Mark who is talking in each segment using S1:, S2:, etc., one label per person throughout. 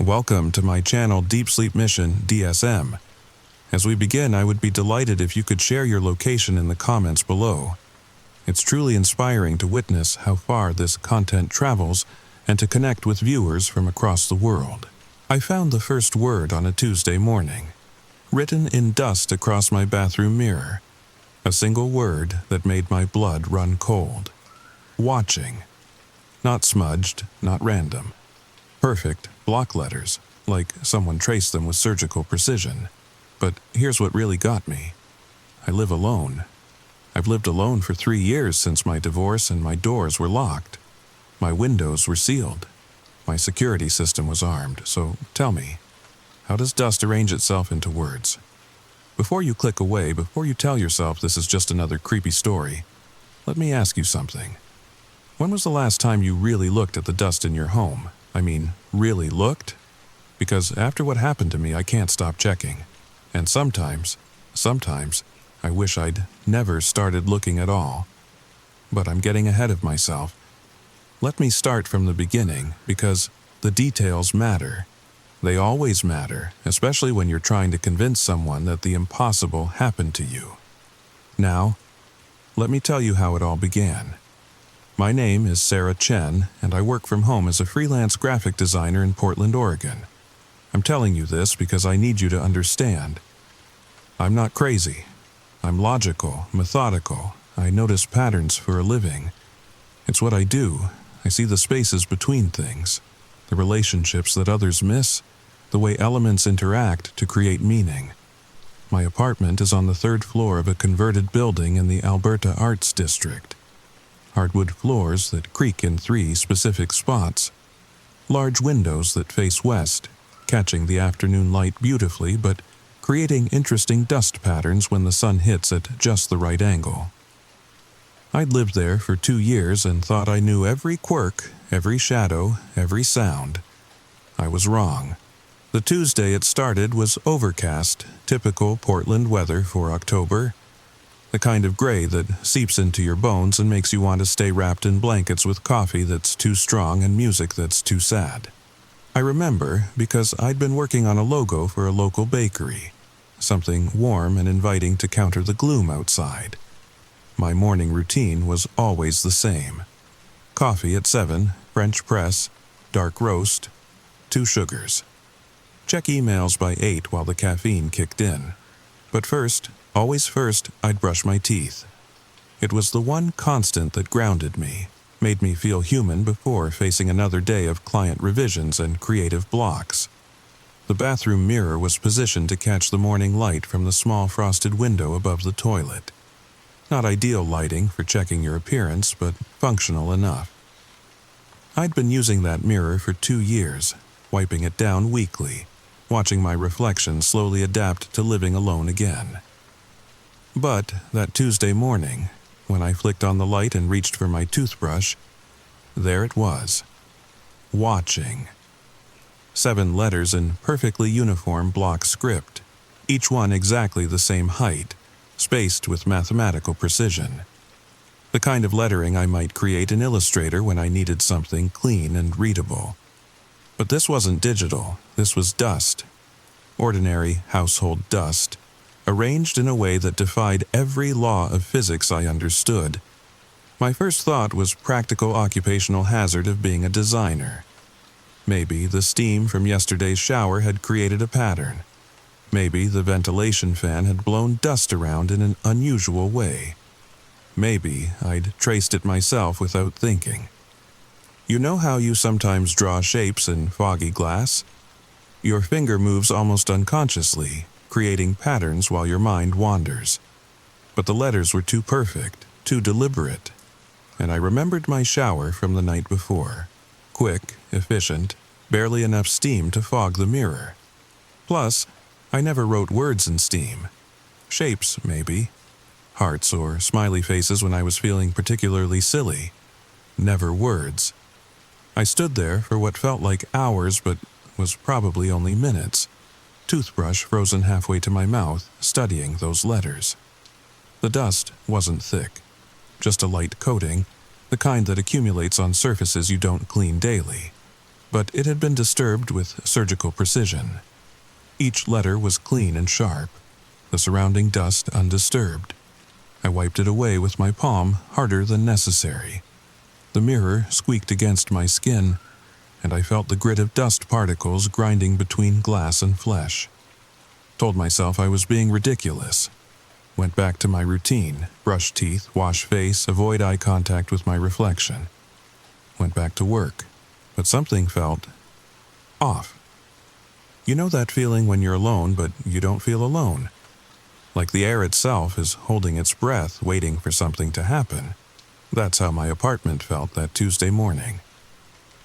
S1: Welcome to my Channel Deep Sleep Mission-DSM. As we begin, I would be delighted if you could share your location in the comments below. It's truly inspiring to witness how far this content travels and to connect with viewers from across the world. I found the first word on a Tuesday morning, written in dust across my bathroom mirror. A single word that made my blood run cold. Watching. Not smudged, not random. Perfect block letters, like someone traced them with surgical precision. But here's what really got me. I live alone. I've lived alone for 3 years since my divorce, and my doors were locked. My windows were sealed. My security system was armed. So tell me, how does dust arrange itself into words? Before you click away, before you tell yourself this is just another creepy story, let me ask you something. When was the last time you really looked at the dust in your home? I mean, really looked? Because after what happened to me, I can't stop checking. And sometimes, I wish I'd never started looking at all. But I'm getting ahead of myself. Let me start from the beginning, because the details matter. They always matter, especially when you're trying to convince someone that the impossible happened to you. Now, let me tell you how it all began. My name is Sarah Chen, and I work from home as a freelance graphic designer in Portland, Oregon. I'm telling you this because I need you to understand. I'm not crazy. I'm logical, methodical. I notice patterns for a living. It's what I do. I see the spaces between things, the relationships that others miss, the way elements interact to create meaning. My apartment is on the 3rd floor of a converted building in the Alberta Arts District. Hardwood floors that creak in 3 specific spots. Large windows that face west, catching the afternoon light beautifully but creating interesting dust patterns when the sun hits at just the right angle. I'd lived there for 2 years and thought I knew every quirk, every shadow, every sound. I was wrong. The Tuesday it started was overcast, typical Portland weather for October. The kind of gray that seeps into your bones and makes you want to stay wrapped in blankets with coffee that's too strong and music that's too sad. I remember because I'd been working on a logo for a local bakery, something warm and inviting to counter the gloom outside. My morning routine was always the same. Coffee at 7, French press, dark roast, 2 sugars. Check emails by 8 while the caffeine kicked in. But first, always first, I'd brush my teeth. It was the one constant that grounded me, made me feel human before facing another day of client revisions and creative blocks. The bathroom mirror was positioned to catch the morning light from the small frosted window above the toilet. Not ideal lighting for checking your appearance, but functional enough. I'd been using that mirror for 2 years, wiping it down weekly, watching my reflection slowly adapt to living alone again. But that Tuesday morning, when I flicked on the light and reached for my toothbrush, there it was. Watching. 7 letters in perfectly uniform block script, each one exactly the same height, spaced with mathematical precision. The kind of lettering I might create in Illustrator when I needed something clean and readable. But this wasn't digital, this was dust. Ordinary household dust, arranged in a way that defied every law of physics I understood. My first thought was practical occupational hazard of being a designer. Maybe the steam from yesterday's shower had created a pattern. Maybe the ventilation fan had blown dust around in an unusual way. Maybe I'd traced it myself without thinking. You know how you sometimes draw shapes in foggy glass? Your finger moves almost unconsciously, creating patterns while your mind wanders. But the letters were too perfect, too deliberate. And I remembered my shower from the night before. Quick, efficient, barely enough steam to fog the mirror. Plus, I never wrote words in steam. Shapes, maybe. Hearts or smiley faces when I was feeling particularly silly. Never words. I stood there for what felt like hours but was probably only minutes. Toothbrush frozen halfway to my mouth, studying those letters. The dust wasn't thick, just a light coating, the kind that accumulates on surfaces you don't clean daily. but it had been disturbed with surgical precision. Each letter was clean and sharp, the surrounding dust undisturbed. I wiped it away with my palm harder than necessary. The mirror squeaked against my skin, and I felt the grit of dust particles grinding between glass and flesh. Told myself I was being ridiculous. Went back to my routine, brush teeth, wash face, avoid eye contact with my reflection. Went back to work, but something felt off. You know that feeling when you're alone, but you don't feel alone? Like the air itself is holding its breath, waiting for something to happen. That's how my apartment felt that Tuesday morning.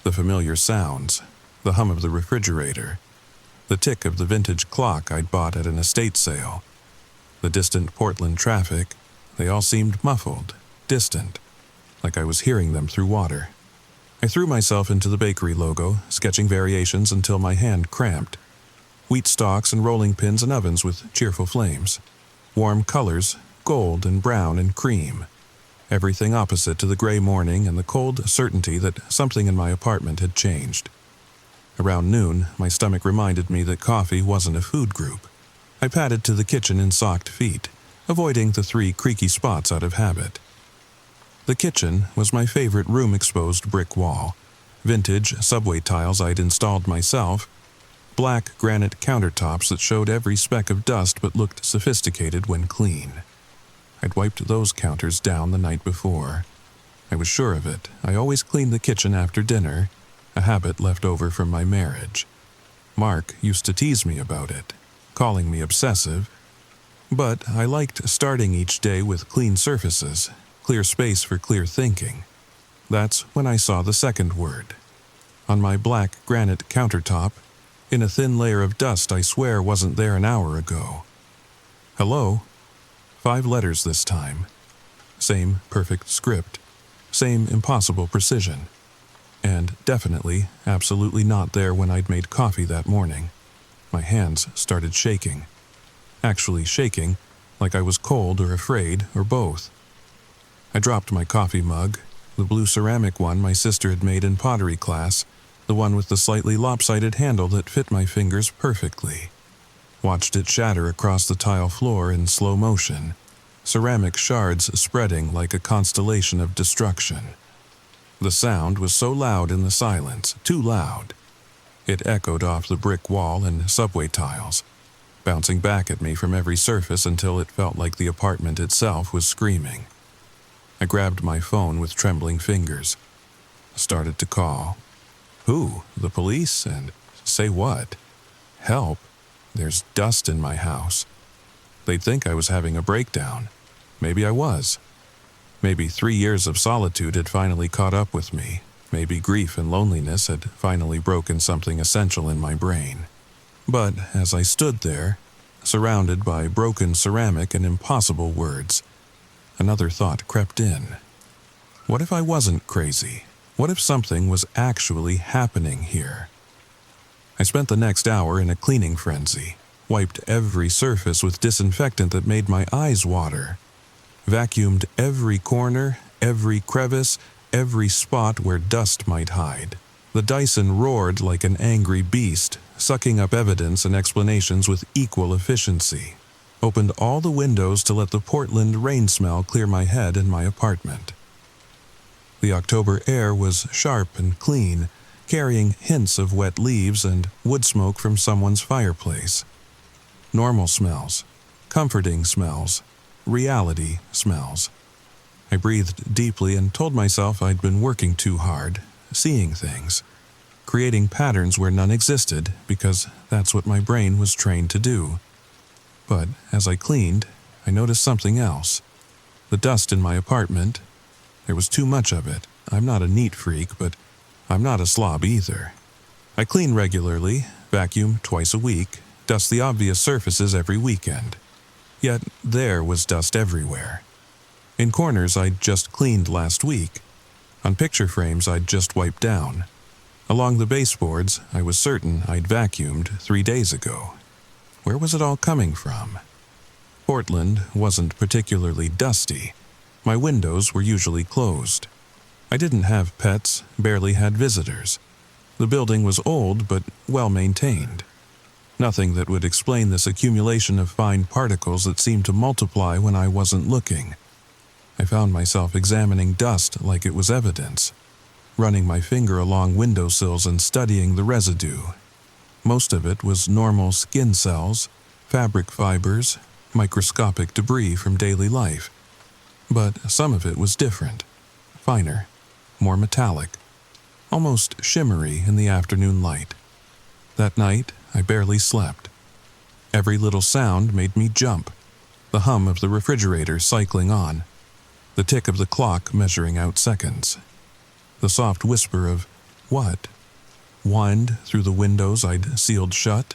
S1: The familiar sounds, the hum of the refrigerator, the tick of the vintage clock I'd bought at an estate sale, the distant Portland traffic, they all seemed muffled, distant, like I was hearing them through water. I threw myself into the bakery logo, sketching variations until my hand cramped. Wheat stalks and rolling pins and ovens with cheerful flames. Warm colors, gold and brown and cream. Everything opposite to the gray morning and the cold certainty that something in my apartment had changed. Around noon, my stomach reminded me that coffee wasn't a food group. I padded to the kitchen in socked feet, avoiding the 3 creaky spots out of habit. The kitchen was my favorite room-exposed brick wall, vintage subway tiles I'd installed myself, black granite countertops that showed every speck of dust but looked sophisticated when clean. I'd wiped those counters down the night before. I was sure of it. I always cleaned the kitchen after dinner, a habit left over from my marriage. Mark used to tease me about it, calling me obsessive. But I liked starting each day with clean surfaces, clear space for clear thinking. That's when I saw the second word. On my black granite countertop, in a thin layer of dust I swear wasn't there an hour ago. Hello? 5 letters this time. Same perfect script. Same impossible precision. And definitely, absolutely not there when I'd made coffee that morning. My hands started shaking. Actually shaking, like I was cold or afraid, or both. I dropped my coffee mug, the blue ceramic one my sister had made in pottery class, the one with the slightly lopsided handle that fit my fingers perfectly. Watched it shatter across the tile floor in slow motion, ceramic shards spreading like a constellation of destruction. The sound was so loud in the silence, too loud. It echoed off the brick wall and subway tiles, bouncing back at me from every surface until it felt like the apartment itself was screaming. I grabbed my phone with trembling fingers, started to call. Who? The police? And say what? Help. There's dust in my house. They'd think I was having a breakdown. Maybe I was. Maybe 3 years of solitude had finally caught up with me. Maybe grief and loneliness had finally broken something essential in my brain. But as I stood there, surrounded by broken ceramic and impossible words, another thought crept in. What if I wasn't crazy? What if something was actually happening here? I spent the next hour in a cleaning frenzy, wiped every surface with disinfectant that made my eyes water, vacuumed every corner, every crevice, every spot where dust might hide. The Dyson roared like an angry beast, sucking up evidence and explanations with equal efficiency. Opened all the windows to let the Portland rain smell clear my head and my apartment. The October air was sharp and clean, carrying hints of wet leaves and wood smoke from someone's fireplace. Normal smells, comforting smells, reality smells. I breathed deeply and told myself I'd been working too hard, seeing things, creating patterns where none existed because that's what my brain was trained to do. But as I cleaned, I noticed something else. The dust in my apartment, there was too much of it. I'm not a neat freak, but I'm not a slob either. I clean regularly, vacuum twice a week, dust the obvious surfaces every weekend. Yet there was dust everywhere. In corners I'd just cleaned last week. On picture frames I'd just wiped down. Along the baseboards, I was certain I'd vacuumed 3 days ago. Where was it all coming from? Portland wasn't particularly dusty. My windows were usually closed. I didn't have pets, barely had visitors. The building was old but well maintained. Nothing that would explain this accumulation of fine particles that seemed to multiply when I wasn't looking. I found myself examining dust like it was evidence, running my finger along windowsills and studying the residue. Most of it was normal skin cells, fabric fibers, microscopic debris from daily life. But some of it was different, finer, more metallic, almost shimmery in the afternoon light. That night, I barely slept. Every little sound made me jump. The hum of the refrigerator cycling on, the tick of the clock measuring out seconds, the soft whisper of what whined through the windows I'd sealed shut,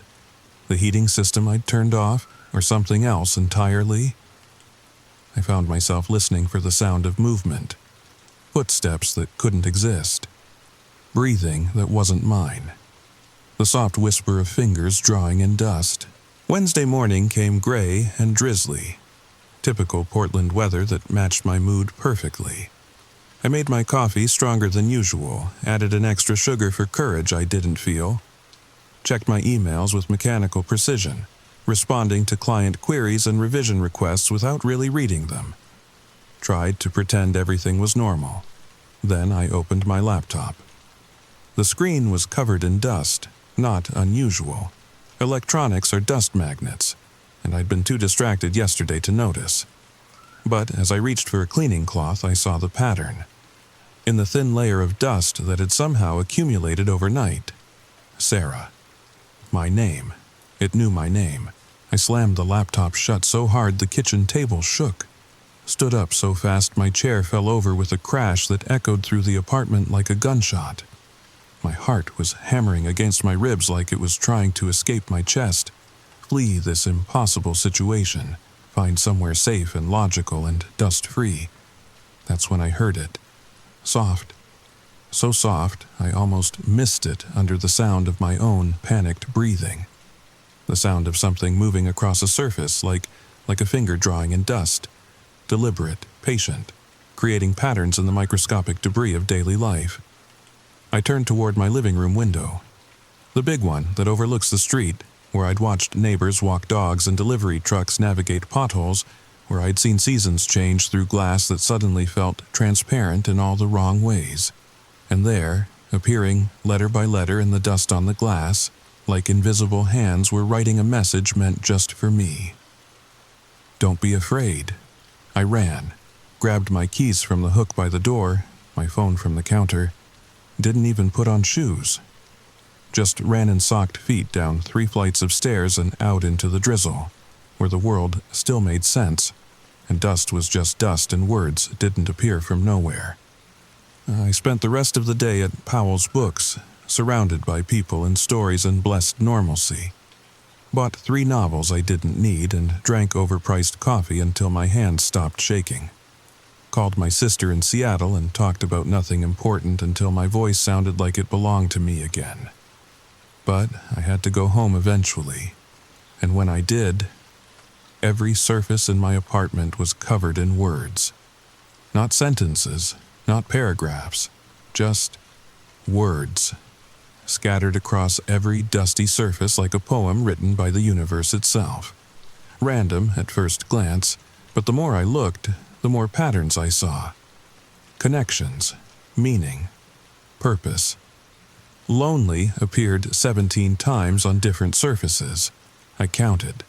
S1: the heating system I'd turned off, or something else entirely. I found myself listening for the sound of movement, footsteps that couldn't exist, breathing that wasn't mine, the soft whisper of fingers drawing in dust. Wednesday morning came gray and drizzly, typical Portland weather that matched my mood perfectly. I made my coffee stronger than usual, added an extra sugar for courage I didn't feel, checked my emails with mechanical precision, responding to client queries and revision requests without really reading them. Tried to pretend everything was normal. Then I opened my laptop. The screen was covered in dust, not unusual. Electronics are dust magnets, and I'd been too distracted yesterday to notice. But as I reached for a cleaning cloth, I saw the pattern. In the thin layer of dust that had somehow accumulated overnight. Sarah. My name. It knew my name. I slammed the laptop shut so hard the kitchen table shook. Stood up so fast my chair fell over with a crash that echoed through the apartment like a gunshot. My heart was hammering against my ribs like it was trying to escape my chest, flee this impossible situation, find somewhere safe and logical and dust-free. That's when I heard it. Soft. So soft, I almost missed it under the sound of my own panicked breathing. The sound of something moving across a surface like a finger drawing in dust. Deliberate, patient, creating patterns in the microscopic debris of daily life. I turned toward my living room window, the big one that overlooks the street, where I'd watched neighbors walk dogs and delivery trucks navigate potholes, where I'd seen seasons change through glass that suddenly felt transparent in all the wrong ways. And there, appearing letter by letter in the dust on the glass, like invisible hands were writing a message meant just for me. Don't be afraid. I ran, grabbed my keys from the hook by the door, my phone from the counter, didn't even put on shoes. Just ran in socked feet down 3 flights of stairs and out into the drizzle, where the world still made sense, and dust was just dust and words didn't appear from nowhere. I spent the rest of the day at Powell's Books, surrounded by people and stories and blessed normalcy. Bought 3 novels I didn't need and drank overpriced coffee until my hands stopped shaking. Called my sister in Seattle and talked about nothing important until my voice sounded like it belonged to me again. But I had to go home eventually, and when I did, every surface in my apartment was covered in words. Not sentences, not paragraphs, just words, scattered across every dusty surface like a poem written by the universe itself. Random at first glance, but the more I looked, the more patterns I saw. Connections, meaning, purpose. Lonely appeared 17 times on different surfaces. I counted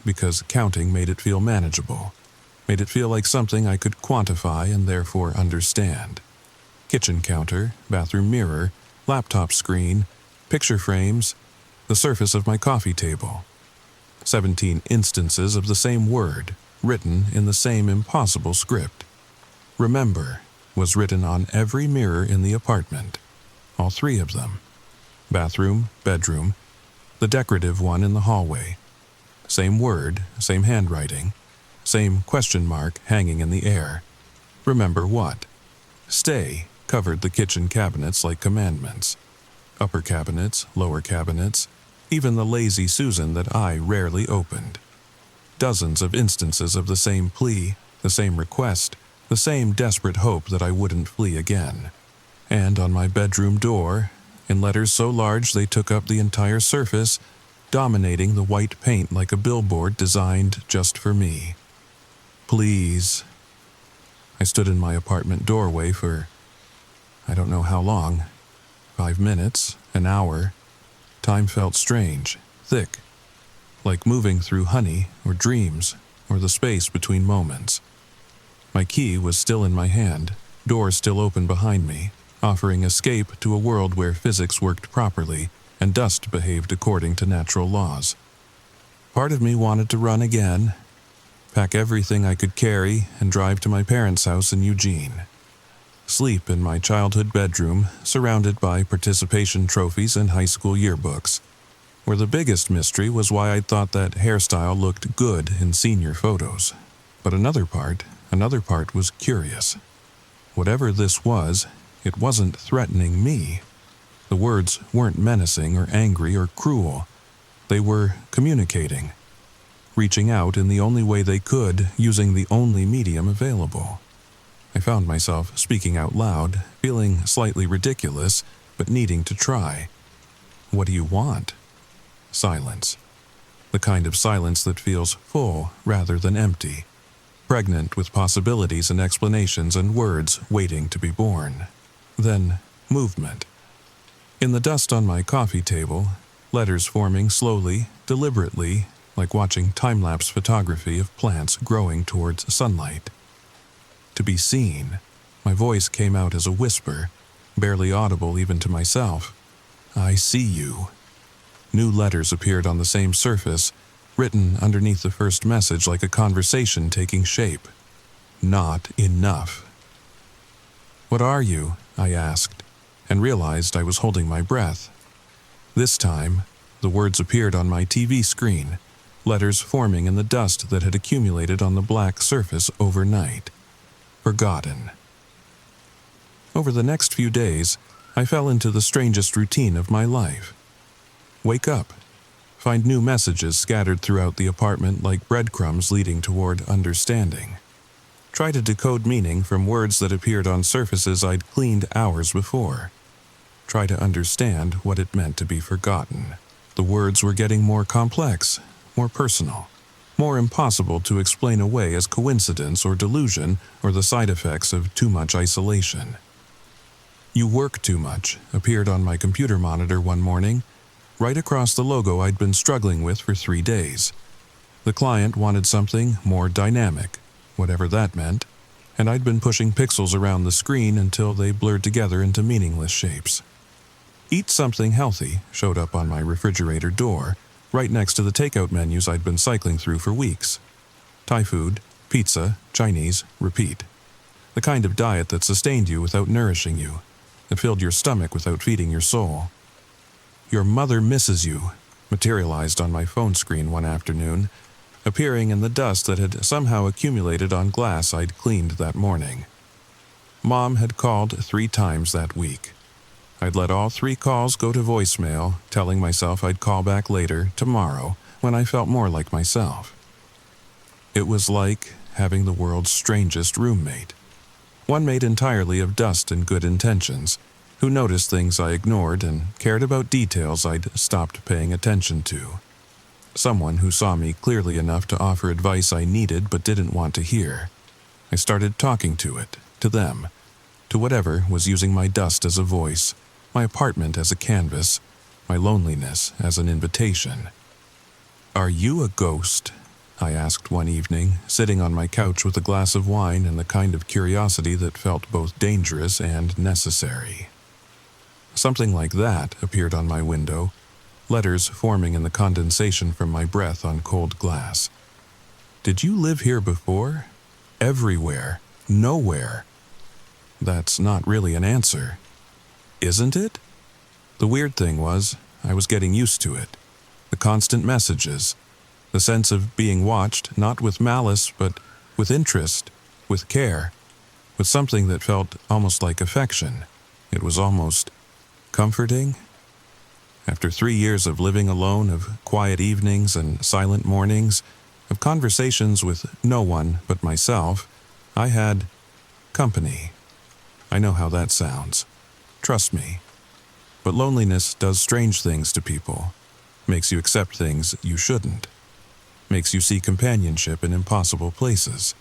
S1: because counting made it feel manageable, made it feel like something I could quantify and therefore understand. Kitchen counter, bathroom mirror, laptop screen, picture frames, the surface of my coffee table. 17 instances of the same word, written in the same impossible script. Remember was written on every mirror in the apartment, all 3 of them. Bathroom, bedroom, the decorative one in the hallway. Same word, same handwriting, same question mark hanging in the air. Remember what? Stay covered the kitchen cabinets like commandments. Upper cabinets, lower cabinets, even the lazy Susan that I rarely opened. Dozens of instances of the same plea, the same request, the same desperate hope that I wouldn't flee again. And on my bedroom door, in letters so large they took up the entire surface, dominating the white paint like a billboard designed just for me. Please. I stood in my apartment doorway for, I don't know how long, 5 minutes, an hour. Time felt strange, thick, like moving through honey or dreams or the space between moments. My key was still in my hand, door still open behind me, offering escape to a world where physics worked properly and dust behaved according to natural laws. Part of me wanted to run again, pack everything I could carry, and drive to my parents' house in Eugene. Sleep in my childhood bedroom, surrounded by participation trophies and high school yearbooks, where the biggest mystery was why I'd thought that hairstyle looked good in senior photos. But another part was curious. Whatever this was, it wasn't threatening me. The words weren't menacing or angry or cruel. They were communicating, reaching out in the only way they could, using the only medium available. I found myself speaking out loud, feeling slightly ridiculous, but needing to try. What do you want? Silence. The kind of silence that feels full rather than empty, pregnant with possibilities and explanations and words waiting to be born. Then, movement. In the dust on my coffee table, letters forming slowly, deliberately, like watching time-lapse photography of plants growing towards sunlight. To be seen, my voice came out as a whisper, barely audible even to myself. I see you. New letters appeared on the same surface, written underneath the first message like a conversation taking shape. Not enough. What are you? I asked, and realized I was holding my breath. This time, the words appeared on my TV screen, letters forming in the dust that had accumulated on the black surface overnight. Forgotten. Over the next few days, I fell into the strangest routine of my life. Wake up, find new messages scattered throughout the apartment like breadcrumbs leading toward understanding. Try to decode meaning from words that appeared on surfaces I'd cleaned hours before. Try to understand what it meant to be forgotten. The words were getting more complex, more personal, more impossible to explain away as coincidence or delusion or the side effects of too much isolation. "You work too much" appeared on my computer monitor one morning, right across the logo I'd been struggling with for 3 days. The client wanted something more dynamic, whatever that meant, and I'd been pushing pixels around the screen until they blurred together into meaningless shapes. "Eat something healthy" showed up on my refrigerator door, right next to the takeout menus I'd been cycling through for weeks. Thai food, pizza, Chinese, repeat. The kind of diet that sustained you without nourishing you, that filled your stomach without feeding your soul. "Your mother misses you" materialized on my phone screen one afternoon, appearing in the dust that had somehow accumulated on glass I'd cleaned that morning. Mom had called 3 times that week. I'd let all 3 calls go to voicemail, telling myself I'd call back later, tomorrow, when I felt more like myself. It was like having the world's strangest roommate. One made entirely of dust and good intentions, who noticed things I ignored and cared about details I'd stopped paying attention to. Someone who saw me clearly enough to offer advice I needed but didn't want to hear. I started talking to it, to them, to whatever was using my dust as a voice, my apartment as a canvas, my loneliness as an invitation. "Are you a ghost?" I asked one evening, sitting on my couch with a glass of wine and the kind of curiosity that felt both dangerous and necessary. Something like that appeared on my window, letters forming in the condensation from my breath on cold glass. "Did you live here before?" "Everywhere. Nowhere." That's not really an answer. Isn't it? The weird thing was, I was getting used to it. The constant messages, the sense of being watched, not with malice, but with interest, with care, with something that felt almost like affection. It was almost comforting. After 3 years of living alone, of quiet evenings and silent mornings, of conversations with no one but myself, I had company. I know how that sounds. Trust me. But loneliness does strange things to people, makes you accept things you shouldn't, makes you see companionship in impossible places,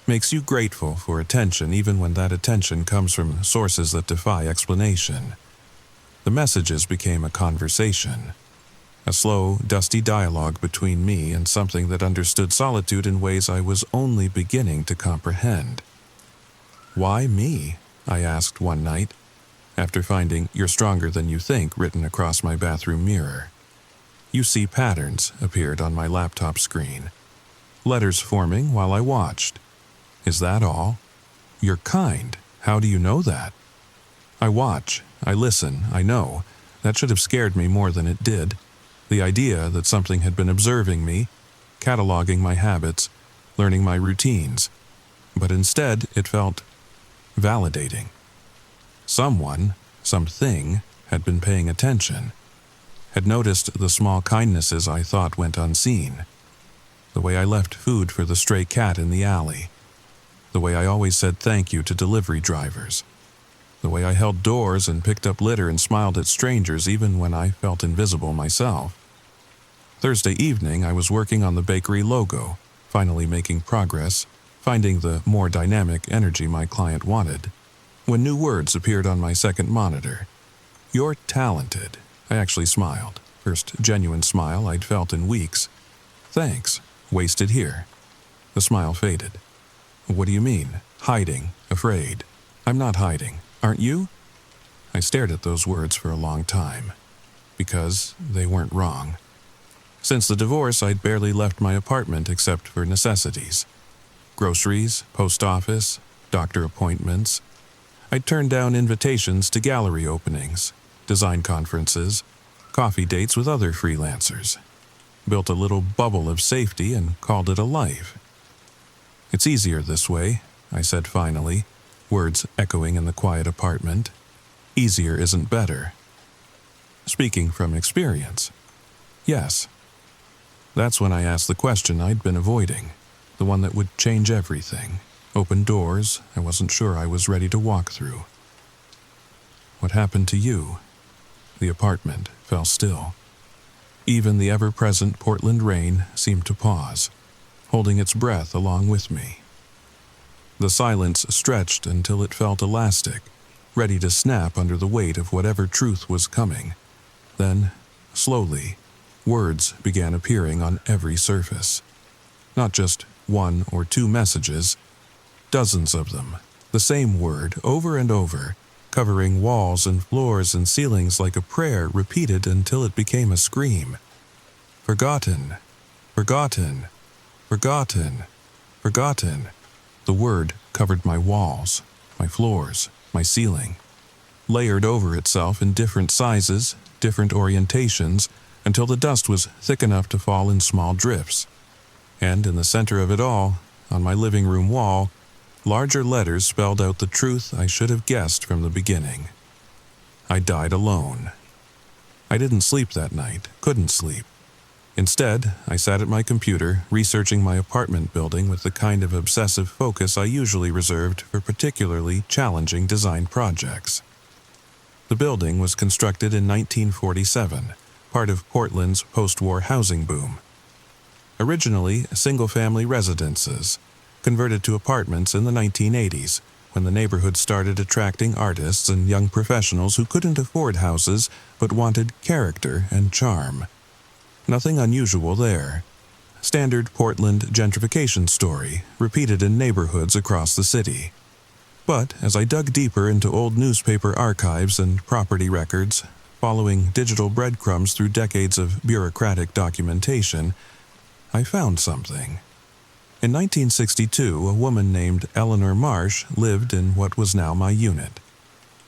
S1: makes you grateful for attention even when that attention comes from sources that defy explanation. The messages became a conversation, a slow, dusty dialogue between me and something that understood solitude in ways I was only beginning to comprehend. "Why me?" I asked one night, after finding "You're stronger than you think" written across my bathroom mirror. "You see" patterns appeared on my laptop screen, letters forming while I watched. "Is that all?" "You're kind. How do you know that?" I watch, I listen, I know. That should have scared me more than it did. The idea that something had been observing me, cataloging my habits, learning my routines. But instead, it felt validating. Someone, something, had been paying attention, had noticed the small kindnesses I thought went unseen. The way I left food for the stray cat in the alley. The way I always said thank you to delivery drivers. The way I held doors and picked up litter and smiled at strangers even when I felt invisible myself. Thursday evening, I was working on the bakery logo, finally making progress, finding the more dynamic energy my client wanted, when new words appeared on my second monitor. "You're talented." I actually smiled. First genuine smile I'd felt in weeks. "Thanks. Wasted here." The smile faded. "What do you mean? Hiding? Afraid?" "I'm not hiding. Aren't you?" I stared at those words for a long time, because they weren't wrong. Since the divorce, I'd barely left my apartment except for necessities. Groceries, post office, doctor appointments. I'd turned down invitations to gallery openings, design conferences, coffee dates with other freelancers. Built a little bubble of safety and called it a life. "It's easier this way," I said finally, words echoing in the quiet apartment. "Easier isn't better." Speaking from experience. Yes. That's when I asked the question I'd been avoiding, the one that would change everything, open doors I wasn't sure I was ready to walk through. "What happened to you?" The apartment fell still. Even the ever-present Portland rain seemed to pause, holding its breath along with me. The silence stretched until it felt elastic, ready to snap under the weight of whatever truth was coming. Then, slowly, words began appearing on every surface. Not just one or two messages, dozens of them, the same word over and over, covering walls and floors and ceilings like a prayer repeated until it became a scream. "Forgotten, forgotten, forgotten, forgotten." The word covered my walls, my floors, my ceiling, layered over itself in different sizes, different orientations, until the dust was thick enough to fall in small drifts. And in the center of it all, on my living room wall, larger letters spelled out the truth I should have guessed from the beginning. I died alone. I didn't sleep that night, couldn't sleep. Instead, I sat at my computer, researching my apartment building with the kind of obsessive focus I usually reserved for particularly challenging design projects. The building was constructed in 1947, part of Portland's post-war housing boom. Originally single-family residences, converted to apartments in the 1980s, when the neighborhood started attracting artists and young professionals who couldn't afford houses but wanted character and charm. Nothing unusual there. Standard Portland gentrification story, repeated in neighborhoods across the city. But as I dug deeper into old newspaper archives and property records, following digital breadcrumbs through decades of bureaucratic documentation, I found something. In 1962, a woman named Eleanor Marsh lived in what was now my unit.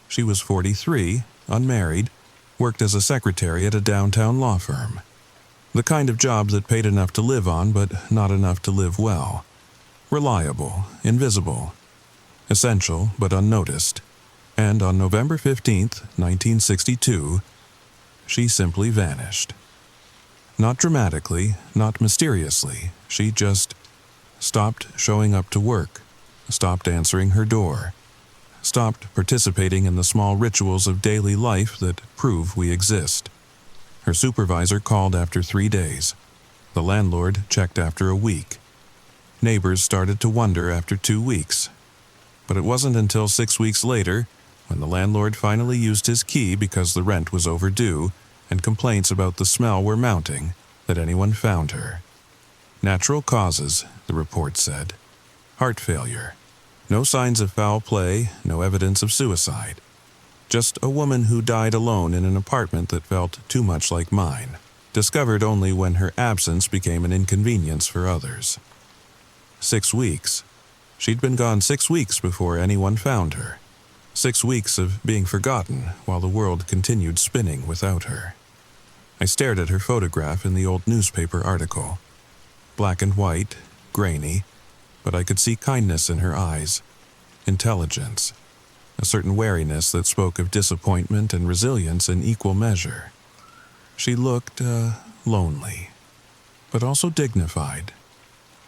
S1: She was 43, unmarried, worked as a secretary at a downtown law firm. The kind of job that paid enough to live on but not enough to live well. Reliable, invisible, essential but unnoticed. And on November 15th, 1962, she simply vanished. Not dramatically, not mysteriously, she just stopped showing up to work, stopped answering her door, stopped participating in the small rituals of daily life that prove we exist. Her supervisor called after 3 days. The landlord checked after a week. Neighbors started to wonder after 2 weeks. But it wasn't until 6 weeks later, when the landlord finally used his key because the rent was overdue and complaints about the smell were mounting, that anyone found her. Natural causes, the report said. Heart failure. No signs of foul play, no evidence of suicide. Just a woman who died alone in an apartment that felt too much like mine, discovered only when her absence became an inconvenience for others. 6 weeks. She'd been gone 6 weeks before anyone found her. 6 weeks of being forgotten while the world continued spinning without her. I stared at her photograph in the old newspaper article. Black and white, grainy, but I could see kindness in her eyes, intelligence, a certain wariness that spoke of disappointment and resilience in equal measure. She looked, lonely, but also dignified,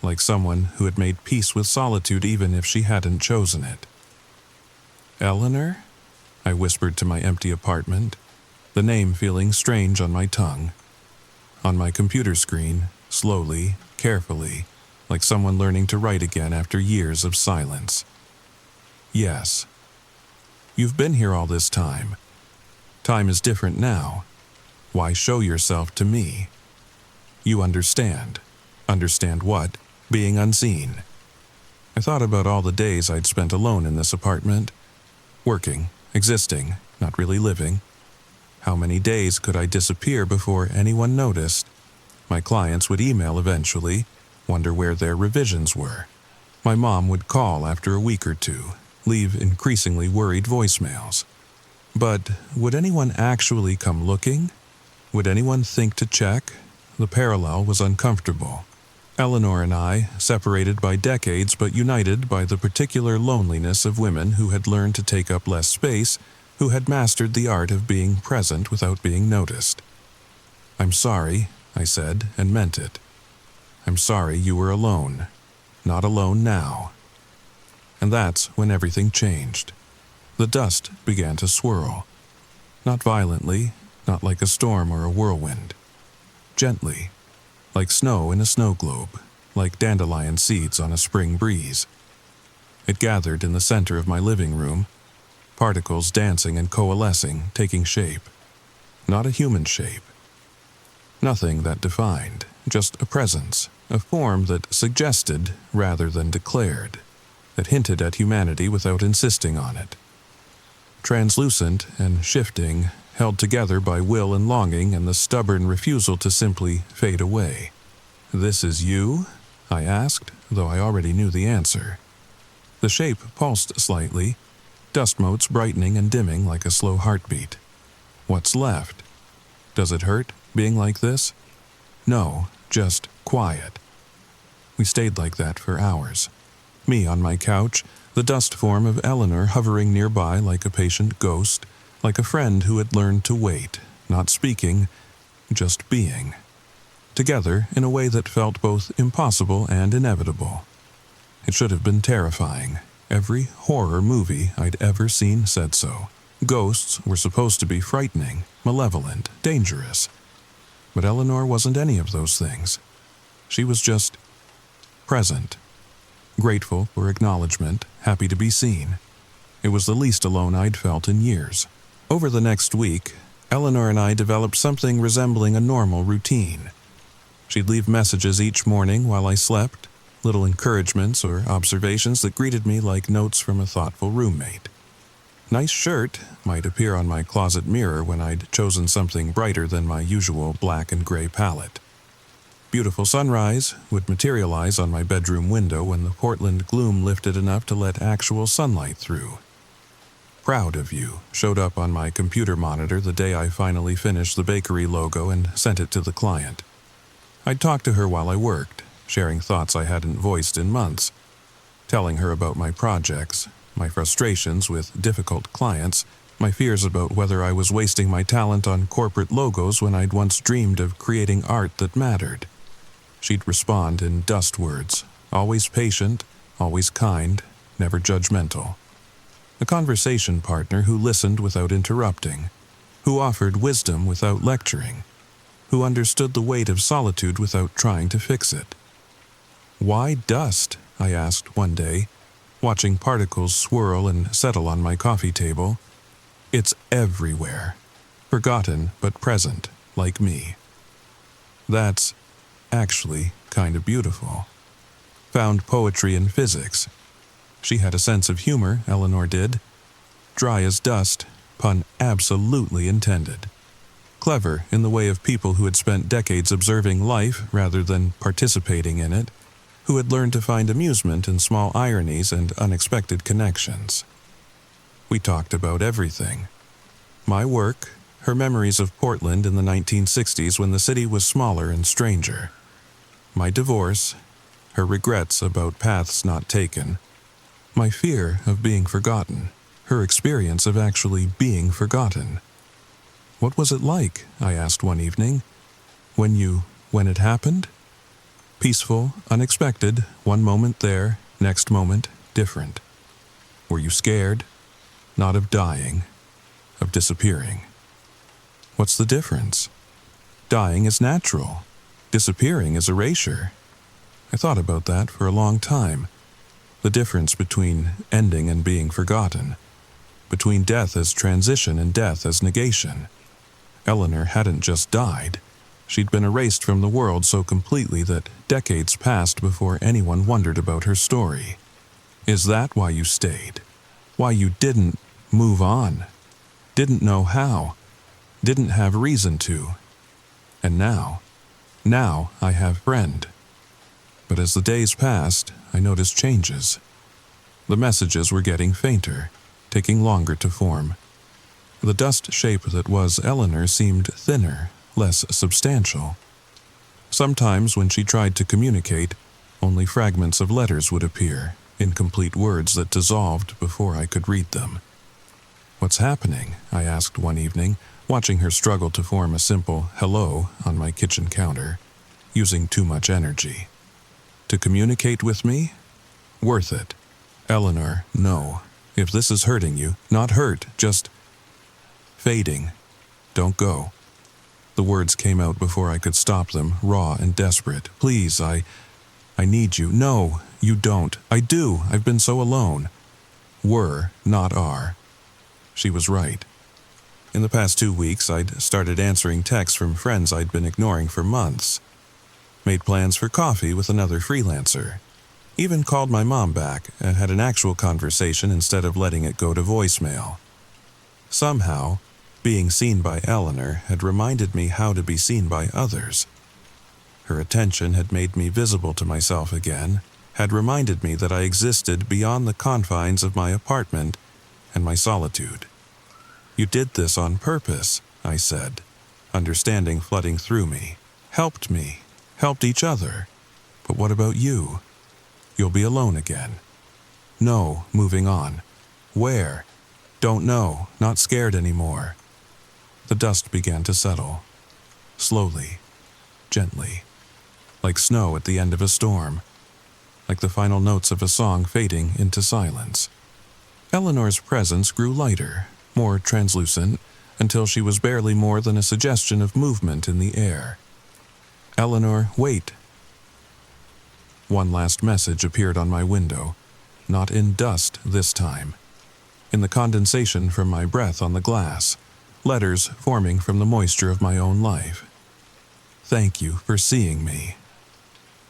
S1: like someone who had made peace with solitude even if she hadn't chosen it. Eleanor? I whispered to my empty apartment, the name feeling strange on my tongue. On my computer screen, slowly, carefully, like someone learning to write again after years of silence. Yes. You've been here all this time. Time is different now. Why show yourself to me? You understand. Understand what? Being unseen. I thought about all the days I'd spent alone in this apartment. Working, existing, not really living. How many days could I disappear before anyone noticed? My clients would email eventually, wonder where their revisions were. My mom would call after a week or two, leave increasingly worried voicemails. But would anyone actually come looking? Would anyone think to check? The parallel was uncomfortable. Eleanor and I, separated by decades but united by the particular loneliness of women who had learned to take up less space, who had mastered the art of being present without being noticed. "I'm sorry," I said, and meant it. "I'm sorry you were alone. Not alone now." And that's when everything changed. The dust began to swirl. Not violently, not like a storm or a whirlwind. Gently, like snow in a snow globe, like dandelion seeds on a spring breeze. It gathered in the center of my living room, particles dancing and coalescing, taking shape. Not a human shape. Nothing that defined, just a presence, a form that suggested rather than declared, that hinted at humanity without insisting on it. Translucent and shifting, held together by will and longing and the stubborn refusal to simply fade away. "This is you?" I asked, though I already knew the answer. The shape pulsed slightly, dust motes brightening and dimming like a slow heartbeat. What's left? Does it hurt, being like this? No, just quiet. We stayed like that for hours. Me on my couch, the dust form of Eleanor hovering nearby like a patient ghost, like a friend who had learned to wait, not speaking, just being. Together in a way that felt both impossible and inevitable. It should have been terrifying. Every horror movie I'd ever seen said so. Ghosts were supposed to be frightening, malevolent, dangerous. But Eleanor wasn't any of those things. She was just present. Grateful for acknowledgement, happy to be seen. It was the least alone I'd felt in years. Over the next week, Eleanor and I developed something resembling a normal routine. She'd leave messages each morning while I slept, little encouragements or observations that greeted me like notes from a thoughtful roommate. "Nice shirt" might appear on my closet mirror when I'd chosen something brighter than my usual black and gray palette. "Beautiful sunrise" would materialize on my bedroom window when the Portland gloom lifted enough to let actual sunlight through. "Proud of you" showed up on my computer monitor the day I finally finished the bakery logo and sent it to the client. I'd talk to her while I worked, sharing thoughts I hadn't voiced in months, telling her about my projects, my frustrations with difficult clients, my fears about whether I was wasting my talent on corporate logos when I'd once dreamed of creating art that mattered. She'd respond in dust words, always patient, always kind, never judgmental. A conversation partner who listened without interrupting, who offered wisdom without lecturing, who understood the weight of solitude without trying to fix it. "Why dust?" I asked one day, watching particles swirl and settle on my coffee table. "It's everywhere. Forgotten but present, like me." That's actually kind of beautiful. Found poetry in physics. She had a sense of humor, Eleanor did. Dry as dust, pun absolutely intended. Clever in the way of people who had spent decades observing life rather than participating in it, who had learned to find amusement in small ironies and unexpected connections. We talked about everything. My work, her memories of Portland in the 1960s when the city was smaller and stranger. My divorce, her regrets about paths not taken. My fear of being forgotten, her experience of actually being forgotten. "What was it like?" I asked one evening. When it happened?" "Peaceful, unexpected, one moment there, next moment different." "Were you scared?" "Not of dying, of disappearing." "What's the difference?" "Dying is natural. Disappearing is erasure." I thought about that for a long time. The difference between ending and being forgotten. Between death as transition and death as negation. Eleanor hadn't just died. She'd been erased from the world so completely that decades passed before anyone wondered about her story. Is that why you stayed? Why you didn't move on? Didn't know how? Didn't have reason to? And now I have friend. But as the days passed, I noticed changes. The messages were getting fainter, taking longer to form. The dust shape that was Eleanor seemed thinner, less substantial. Sometimes when she tried to communicate, only fragments of letters would appear, incomplete words that dissolved before I could read them. "What's happening?" I asked one evening, watching her struggle to form a simple hello on my kitchen counter, using too much energy. "To communicate with me? Worth it. Eleanor, no. If this is hurting you, not hurt, just fading. Don't go." The words came out before I could stop them, raw and desperate. "Please, I need you." "No, you don't." "I do. I've been so alone." Were, not are. She was right. In the past 2 weeks, I'd started answering texts from friends I'd been ignoring for months. Made plans for coffee with another freelancer. Even called my mom back and had an actual conversation instead of letting it go to voicemail. Somehow, being seen by Eleanor had reminded me how to be seen by others. Her attention had made me visible to myself again, had reminded me that I existed beyond the confines of my apartment and my solitude. "You did this on purpose," I said, understanding flooding through me. "Helped me, helped each other. But what about you? You'll be alone again." "No, moving on." "Where?" "Don't know, not scared anymore." The dust began to settle. Slowly, gently. Like snow at the end of a storm. Like the final notes of a song fading into silence. Eleanor's presence grew lighter, more translucent, until she was barely more than a suggestion of movement in the air. "Eleanor, wait." One last message appeared on my window, not in dust this time. In the condensation from my breath on the glass, letters forming from the moisture of my own life. "Thank you for seeing me."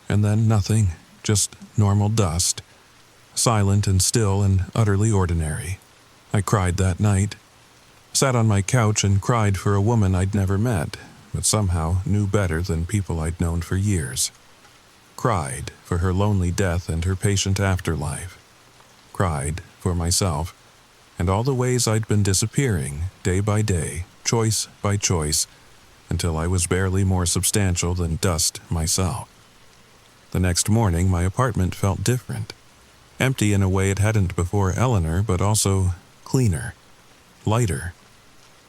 S1: And then nothing, just normal dust. Silent and still and utterly ordinary. I cried that night. Sat on my couch and cried for a woman I'd never met, but somehow knew better than people I'd known for years. Cried for her lonely death and her patient afterlife. Cried for myself, and all the ways I'd been disappearing, day by day, choice by choice, until I was barely more substantial than dust myself. The next morning, my apartment felt different. Empty in a way it hadn't before Eleanor, but also cleaner, lighter.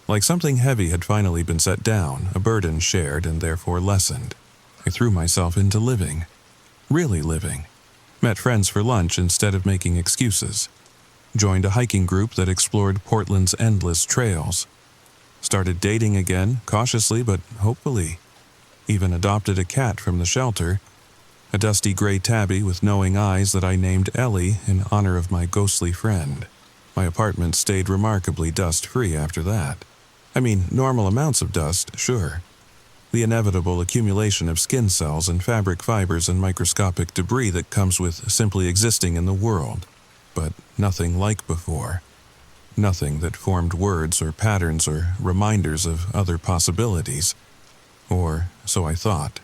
S1: Like something heavy had finally been set down, a burden shared and therefore lessened. I threw myself into living. Really living. Met friends for lunch instead of making excuses. joined a hiking group that explored Portland's endless trails, started dating again, cautiously but hopefully, even adopted a cat from the shelter, a dusty gray tabby with knowing eyes that I named Ellie in honor of my ghostly friend. My apartment stayed remarkably dust-free after that. I mean, normal amounts of dust, sure. The inevitable accumulation of skin cells and fabric fibers and microscopic debris that comes with simply existing in the world, but nothing like before. Nothing that formed words or patterns or reminders of other possibilities. Or so I thought.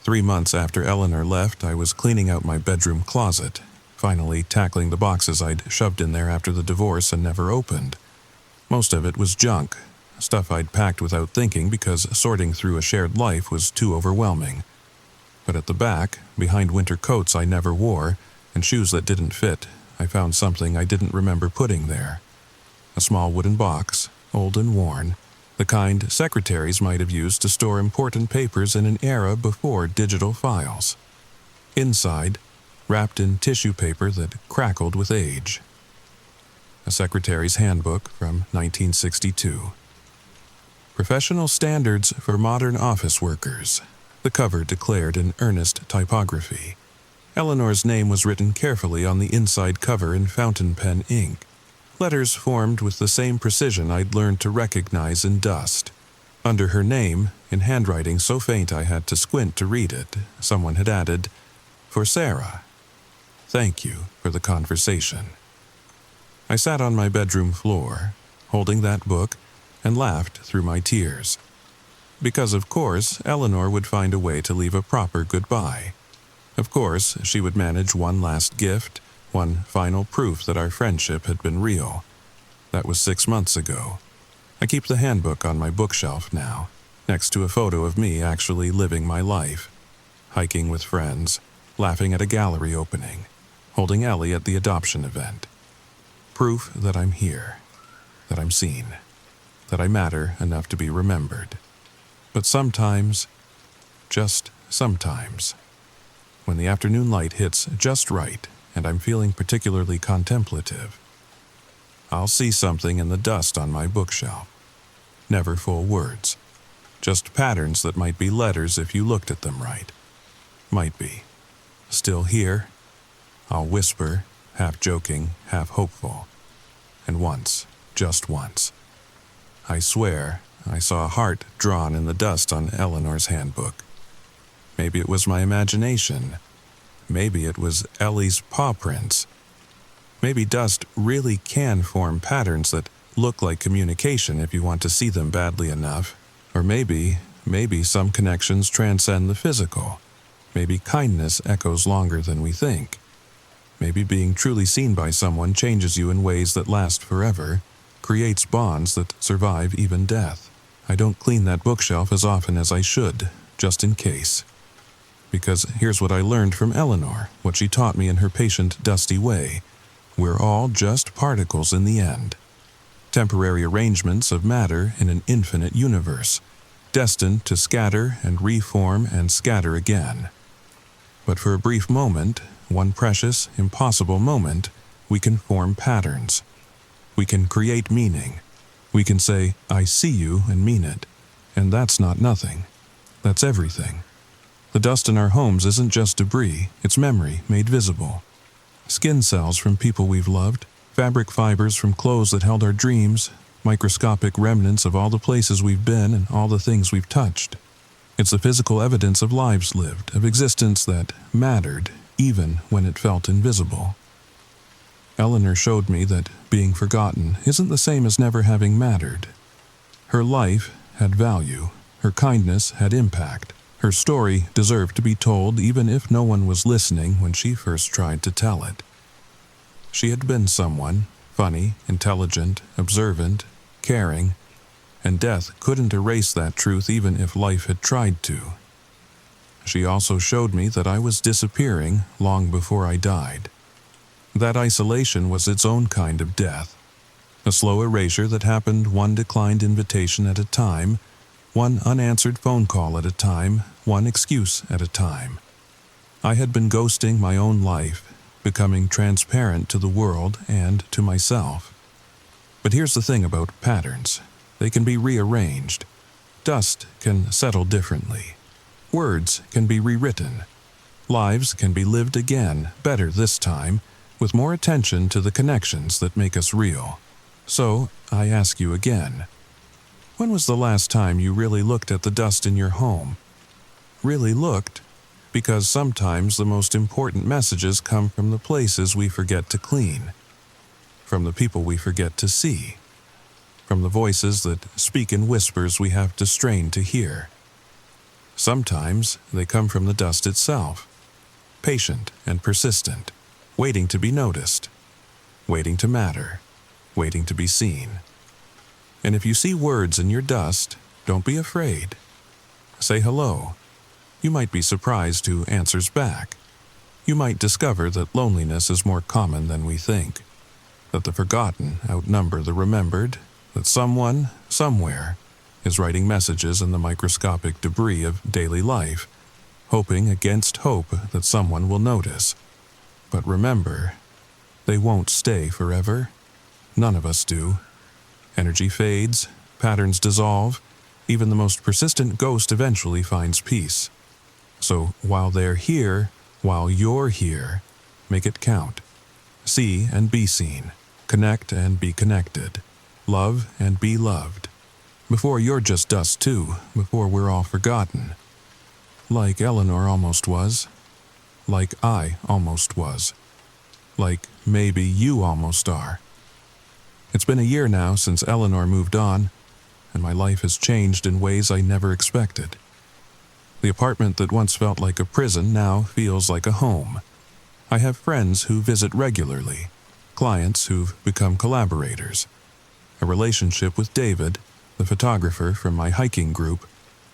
S1: 3 months after Eleanor left, I was cleaning out my bedroom closet, finally tackling the boxes I'd shoved in there after the divorce and never opened. Most of it was junk, stuff I'd packed without thinking because sorting through a shared life was too overwhelming. But at the back, behind winter coats I never wore and shoes that didn't fit, I found something I didn't remember putting there. A small wooden box, old and worn, the kind secretaries might have used to store important papers in an era before digital files. Inside, wrapped in tissue paper that crackled with age. A secretary's handbook from 1962. Professional Standards for Modern Office Workers. The cover declared in earnest typography. Eleanor's name was written carefully on the inside cover in fountain pen ink. Letters formed with the same precision I'd learned to recognize in dust. Under her name, in handwriting so faint I had to squint to read it, someone had added, "For Sarah. Thank you for the conversation." I sat on my bedroom floor, holding that book, and laughed through my tears. Because, of course, Eleanor would find a way to leave a proper goodbye. Of course, she would manage one last gift, one final proof that our friendship had been real. That was 6 months ago. I keep the handbook on my bookshelf now, next to a photo of me actually living my life. Hiking with friends, laughing at a gallery opening, holding Ellie at the adoption event. Proof that I'm here, that I'm seen, that I matter enough to be remembered. But sometimes, just sometimes, when the afternoon light hits just right and I'm feeling particularly contemplative, I'll see something in the dust on my bookshelf. Never full words, just patterns that might be letters if you looked at them right. Might be. Still here? I'll whisper, half joking, half hopeful. And once, just once, I swear I saw a heart drawn in the dust on Eleanor's handbook. Maybe it was my imagination. Maybe it was Ellie's paw prints. Maybe dust really can form patterns that look like communication if you want to see them badly enough. Or maybe some connections transcend the physical. Maybe kindness echoes longer than we think. Maybe being truly seen by someone changes you in ways that last forever, creates bonds that survive even death. I don't clean that bookshelf as often as I should, just in case. Because here's what I learned from Eleanor, what she taught me in her patient, dusty way. We're all just particles in the end. Temporary arrangements of matter in an infinite universe, destined to scatter and reform and scatter again. But for a brief moment, one precious, impossible moment, we can form patterns. We can create meaning. We can say, "I see you," and mean it. And that's not nothing. That's everything. The dust in our homes isn't just debris, it's memory made visible. Skin cells from people we've loved, fabric fibers from clothes that held our dreams, microscopic remnants of all the places we've been and all the things we've touched. It's the physical evidence of lives lived, of existence that mattered, even when it felt invisible. Eleanor showed me that being forgotten isn't the same as never having mattered. Her life had value, her kindness had impact, her story deserved to be told even if no one was listening when she first tried to tell it. She had been someone, funny, intelligent, observant, caring, and death couldn't erase that truth even if life had tried to. She also showed me that I was disappearing long before I died. That isolation was its own kind of death, a slow erasure that happened one declined invitation at a time, one unanswered phone call at a time, one excuse at a time. I had been ghosting my own life, becoming transparent to the world and to myself. But here's the thing about patterns. They can be rearranged. Dust can settle differently. Words can be rewritten. Lives can be lived again, better this time, with more attention to the connections that make us real. So, I ask you again, when was the last time you really looked at the dust in your home? Really looked? Because sometimes the most important messages come from the places we forget to clean, from the people we forget to see, from the voices that speak in whispers we have to strain to hear. Sometimes they come from the dust itself, patient and persistent, waiting to be noticed, waiting to matter, waiting to be seen. And if you see words in your dust, don't be afraid. Say hello. You might be surprised who answers back. You might discover that loneliness is more common than we think, that the forgotten outnumber the remembered, that someone, somewhere, is writing messages in the microscopic debris of daily life, hoping against hope that someone will notice. But remember, they won't stay forever. None of us do. Energy fades, patterns dissolve, even the most persistent ghost eventually finds peace. So while they're here, while you're here, make it count. See and be seen. Connect and be connected. Love and be loved. Before you're just dust too, before we're all forgotten. Like Eleanor almost was. Like I almost was. Like maybe you almost are. It's been a year now since Eleanor moved on, and my life has changed in ways I never expected. The apartment that once felt like a prison now feels like a home. I have friends who visit regularly, clients who've become collaborators, a relationship with David, the photographer from my hiking group,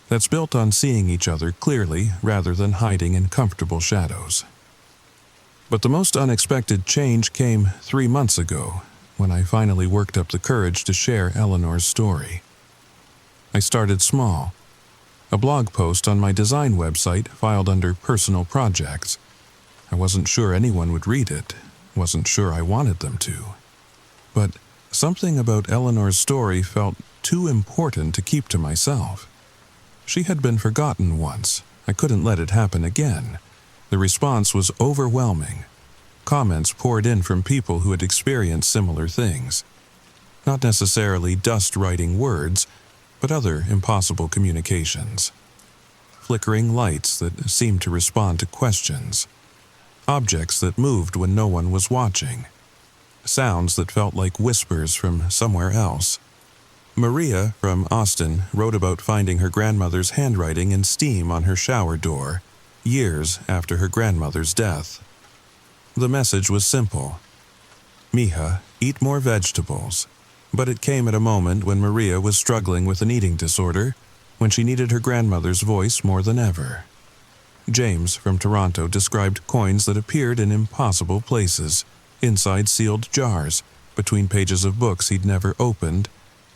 S1: that's built on seeing each other clearly rather than hiding in comfortable shadows. But the most unexpected change came 3 months ago, when I finally worked up the courage to share Eleanor's story. I started small. A blog post on my design website filed under personal projects. I wasn't sure anyone would read it, wasn't sure I wanted them to. But something about Eleanor's story felt too important to keep to myself. She had been forgotten once. I couldn't let it happen again. The response was overwhelming. Comments poured in from people who had experienced similar things. Not necessarily dust-writing words, but other impossible communications. Flickering lights that seemed to respond to questions. Objects that moved when no one was watching. Sounds that felt like whispers from somewhere else. Maria from Austin wrote about finding her grandmother's handwriting in steam on her shower door, years after her grandmother's death. The message was simple. Mija, eat more vegetables. But it came at a moment when Maria was struggling with an eating disorder, when she needed her grandmother's voice more than ever. James from Toronto described coins that appeared in impossible places, inside sealed jars, between pages of books he'd never opened,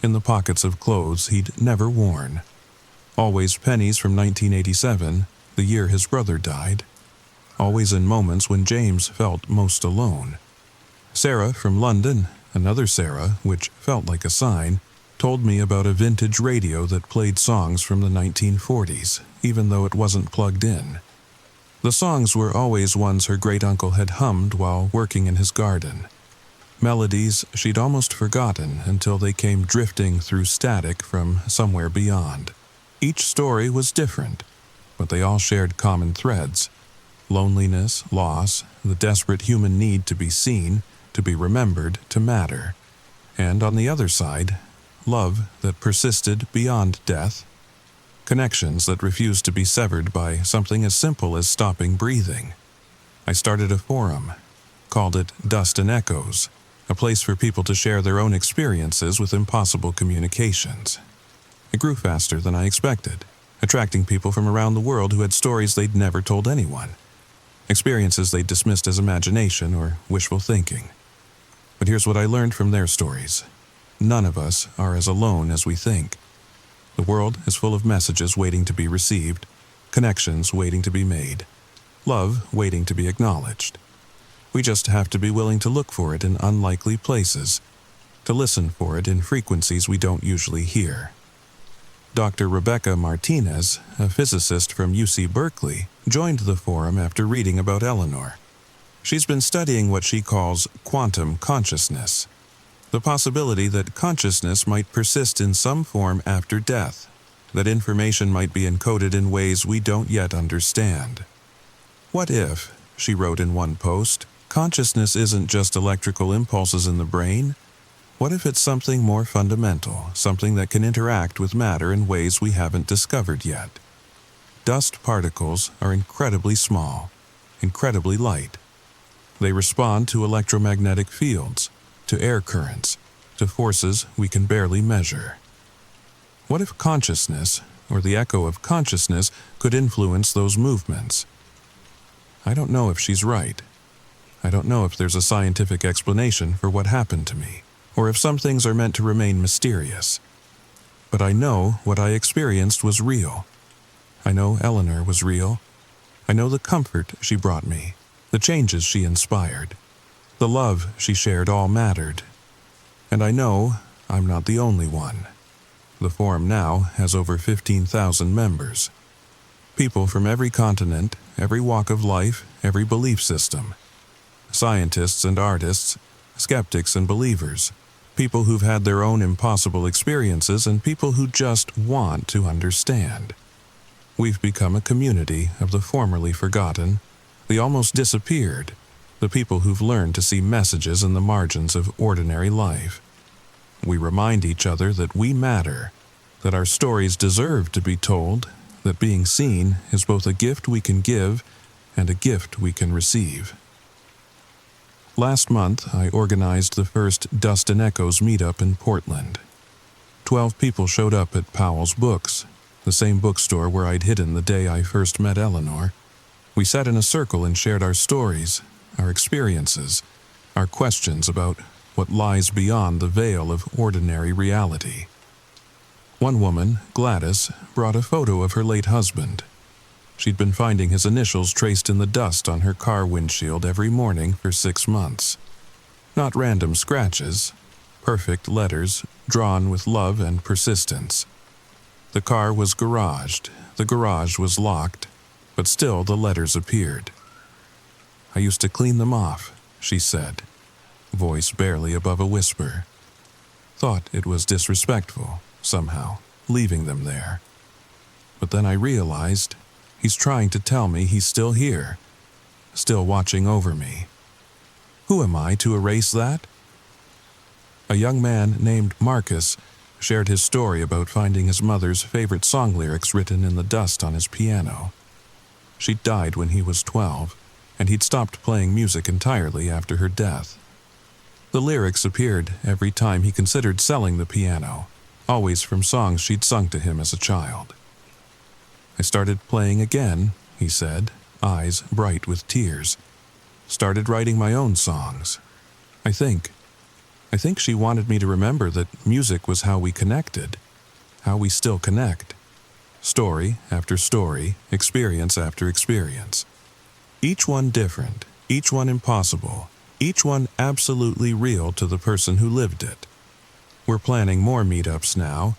S1: in the pockets of clothes he'd never worn. Always pennies from 1987, the year his brother died. Always in moments when James felt most alone. Sarah from London, another Sarah, which felt like a sign, told me about a vintage radio that played songs from the 1940s, even though it wasn't plugged in. The songs were always ones her great-uncle had hummed while working in his garden. Melodies she'd almost forgotten until they came drifting through static from somewhere beyond. Each story was different, but they all shared common threads. Loneliness, loss, the desperate human need to be seen, to be remembered, to matter. And on the other side, love that persisted beyond death. Connections that refused to be severed by something as simple as stopping breathing. I started a forum, called it Dust and Echoes, a place for people to share their own experiences with impossible communications. It grew faster than I expected, attracting people from around the world who had stories they'd never told anyone. Experiences they dismissed as imagination or wishful thinking. But here's what I learned from their stories. None of us are as alone as we think. The world is full of messages waiting to be received, connections waiting to be made, love waiting to be acknowledged. We just have to be willing to look for it in unlikely places, to listen for it in frequencies we don't usually hear. Dr. Rebecca Martinez, a physicist from UC Berkeley, joined the forum after reading about Eleanor. She's been studying what she calls quantum consciousness, the possibility that consciousness might persist in some form after death, that information might be encoded in ways we don't yet understand. What if, she wrote in one post, consciousness isn't just electrical impulses in the brain? What if it's something more fundamental, something that can interact with matter in ways we haven't discovered yet? Dust particles are incredibly small, incredibly light. They respond to electromagnetic fields, to air currents, to forces we can barely measure. What if consciousness, or the echo of consciousness, could influence those movements? I don't know if she's right. I don't know if there's a scientific explanation for what happened to me, or if some things are meant to remain mysterious. But I know what I experienced was real. I know Eleanor was real. I know the comfort she brought me, the changes she inspired, the love she shared all mattered. And I know I'm not the only one. The forum now has over 15,000 members. People from every continent, every walk of life, every belief system. Scientists and artists, skeptics and believers, people who've had their own impossible experiences and people who just want to understand. We've become a community of the formerly forgotten, the almost disappeared, the people who've learned to see messages in the margins of ordinary life. We remind each other that we matter, that our stories deserve to be told, that being seen is both a gift we can give and a gift we can receive. Last month, I organized the first Dust and Echoes meetup in Portland. 12 people showed up at Powell's Books, the same bookstore where I'd hidden the day I first met Eleanor. We sat in a circle and shared our stories, our experiences, our questions about what lies beyond the veil of ordinary reality. One woman, Gladys, brought a photo of her late husband. She'd been finding his initials traced in the dust on her car windshield every morning for 6 months. Not random scratches, perfect letters drawn with love and persistence. The car was garaged, the garage was locked, but still the letters appeared. "I used to clean them off," she said, voice barely above a whisper. Thought it was disrespectful, somehow, leaving them there. But then I realized he's trying to tell me he's still here, still watching over me. Who am I to erase that? A young man named Marcus shared his story about finding his mother's favorite song lyrics written in the dust on his piano. She'd died when he was 12, and he'd stopped playing music entirely after her death. The lyrics appeared every time he considered selling the piano, always from songs she'd sung to him as a child. "I started playing again," he said, eyes bright with tears. "Started writing my own songs. I think she wanted me to remember that music was how we connected, how we still connect. Story after story, experience after experience. Each one different, each one impossible, each one absolutely real to the person who lived it. We're planning more meetups now,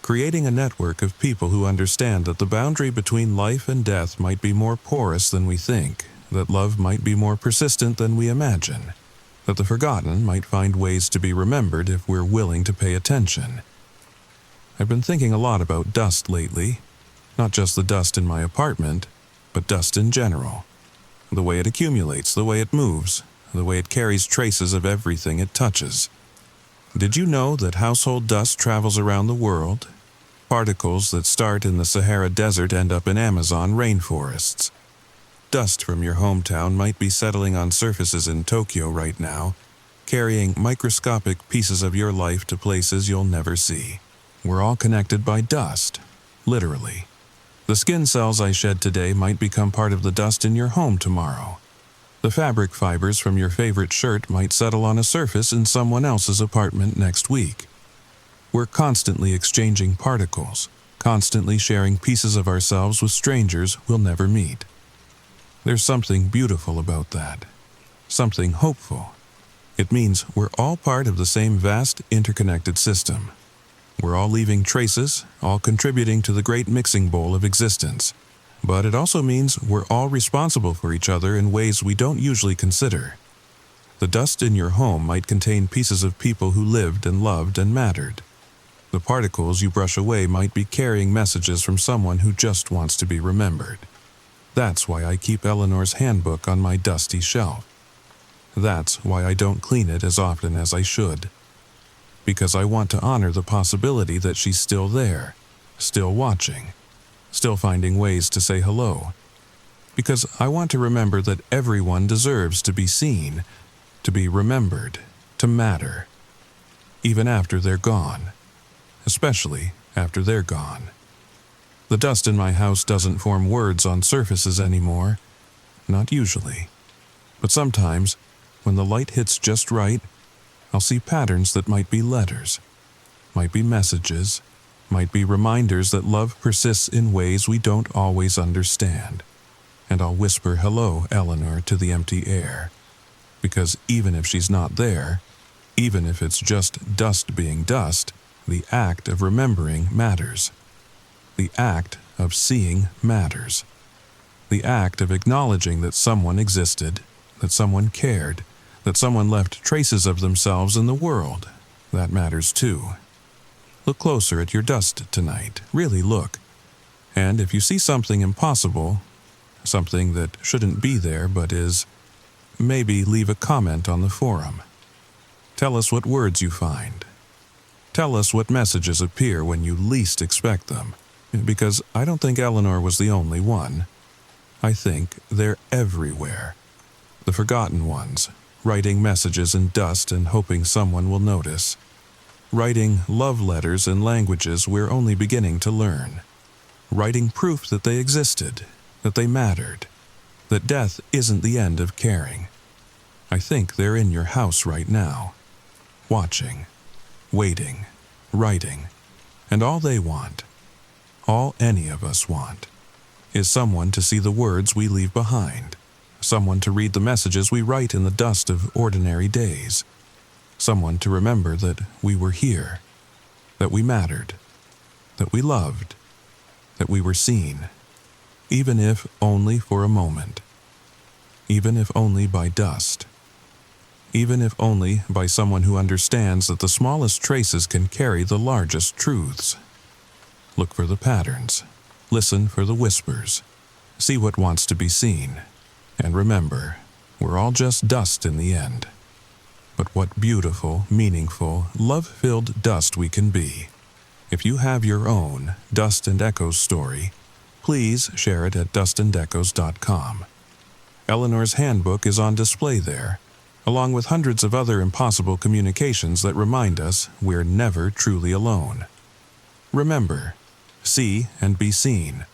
S1: creating a network of people who understand that the boundary between life and death might be more porous than we think, that love might be more persistent than we imagine, that the forgotten might find ways to be remembered if we're willing to pay attention. I've been thinking a lot about dust lately, not just the dust in my apartment, but dust in general. The way it accumulates, the way it moves, the way it carries traces of everything it touches. Did you know that household dust travels around the world? Particles that start in the Sahara Desert end up in Amazon rainforests. Dust from your hometown might be settling on surfaces in Tokyo right now, carrying microscopic pieces of your life to places you'll never see. We're all connected by dust, literally. The skin cells I shed today might become part of the dust in your home tomorrow. The fabric fibers from your favorite shirt might settle on a surface in someone else's apartment next week. We're constantly exchanging particles, constantly sharing pieces of ourselves with strangers we'll never meet. There's something beautiful about that. something hopeful. It means we're all part of the same vast, interconnected system. We're all leaving traces, all contributing to the great mixing bowl of existence. But it also means we're all responsible for each other in ways we don't usually consider. The dust in your home might contain pieces of people who lived and loved and mattered. The particles you brush away might be carrying messages from someone who just wants to be remembered. That's why I keep Eleanor's handbook on my dusty shelf. That's why I don't clean it as often as I should. Because I want to honor the possibility that she's still there, still watching, still finding ways to say hello. Because I want to remember that everyone deserves to be seen, to be remembered, to matter, even after they're gone, especially after they're gone. The dust in my house doesn't form words on surfaces anymore, not usually. But sometimes, when the light hits just right, I'll see patterns that might be letters, might be messages, might be reminders that love persists in ways we don't always understand. And I'll whisper hello, Eleanor, to the empty air. Because even if she's not there, even if it's just dust being dust, the act of remembering matters. The act of seeing matters. The act of acknowledging that someone existed, that someone cared, that someone left traces of themselves in the world, that matters too. Look closer at your dust tonight, really look. And if you see something impossible, something that shouldn't be there but is, maybe leave a comment on the forum. Tell us what words you find. Tell us what messages appear when you least expect them, because I don't think Eleanor was the only one. I think they're everywhere. The forgotten ones, writing messages in dust and hoping someone will notice. Writing love letters in languages we're only beginning to learn. Writing proof that they existed, that they mattered, that death isn't the end of caring. I think they're in your house right now, watching, waiting, writing, and all they want, all any of us want, is someone to see the words we leave behind, someone to read the messages we write in the dust of ordinary days, someone to remember that we were here, that we mattered, that we loved, that we were seen, even if only for a moment, even if only by dust, even if only by someone who understands that the smallest traces can carry the largest truths. Look for the patterns, listen for the whispers, see what wants to be seen, and remember, we're all just dust in the end. But what beautiful, meaningful, love-filled dust we can be. If you have your own Dust and Echoes story, please share it at dustandechos.com. Eleanor's handbook is on display there, along with hundreds of other impossible communications that remind us we're never truly alone. Remember, see and be seen.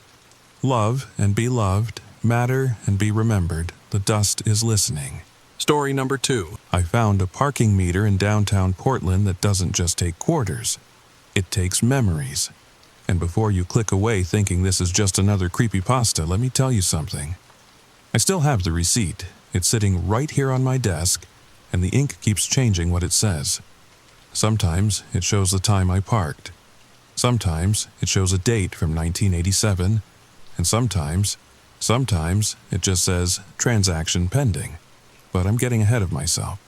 S1: Love and be loved, matter and be remembered. The dust is listening. Story number 2. I found a parking meter in downtown Portland that doesn't just take quarters. It takes memories. And before you click away thinking this is just another creepypasta, let me tell you something. I still have the receipt. It's sitting right here on my desk, and the ink keeps changing what it says. Sometimes it shows the time I parked. Sometimes it shows a date from 1987, and sometimes it just says transaction pending. But I'm getting ahead of myself.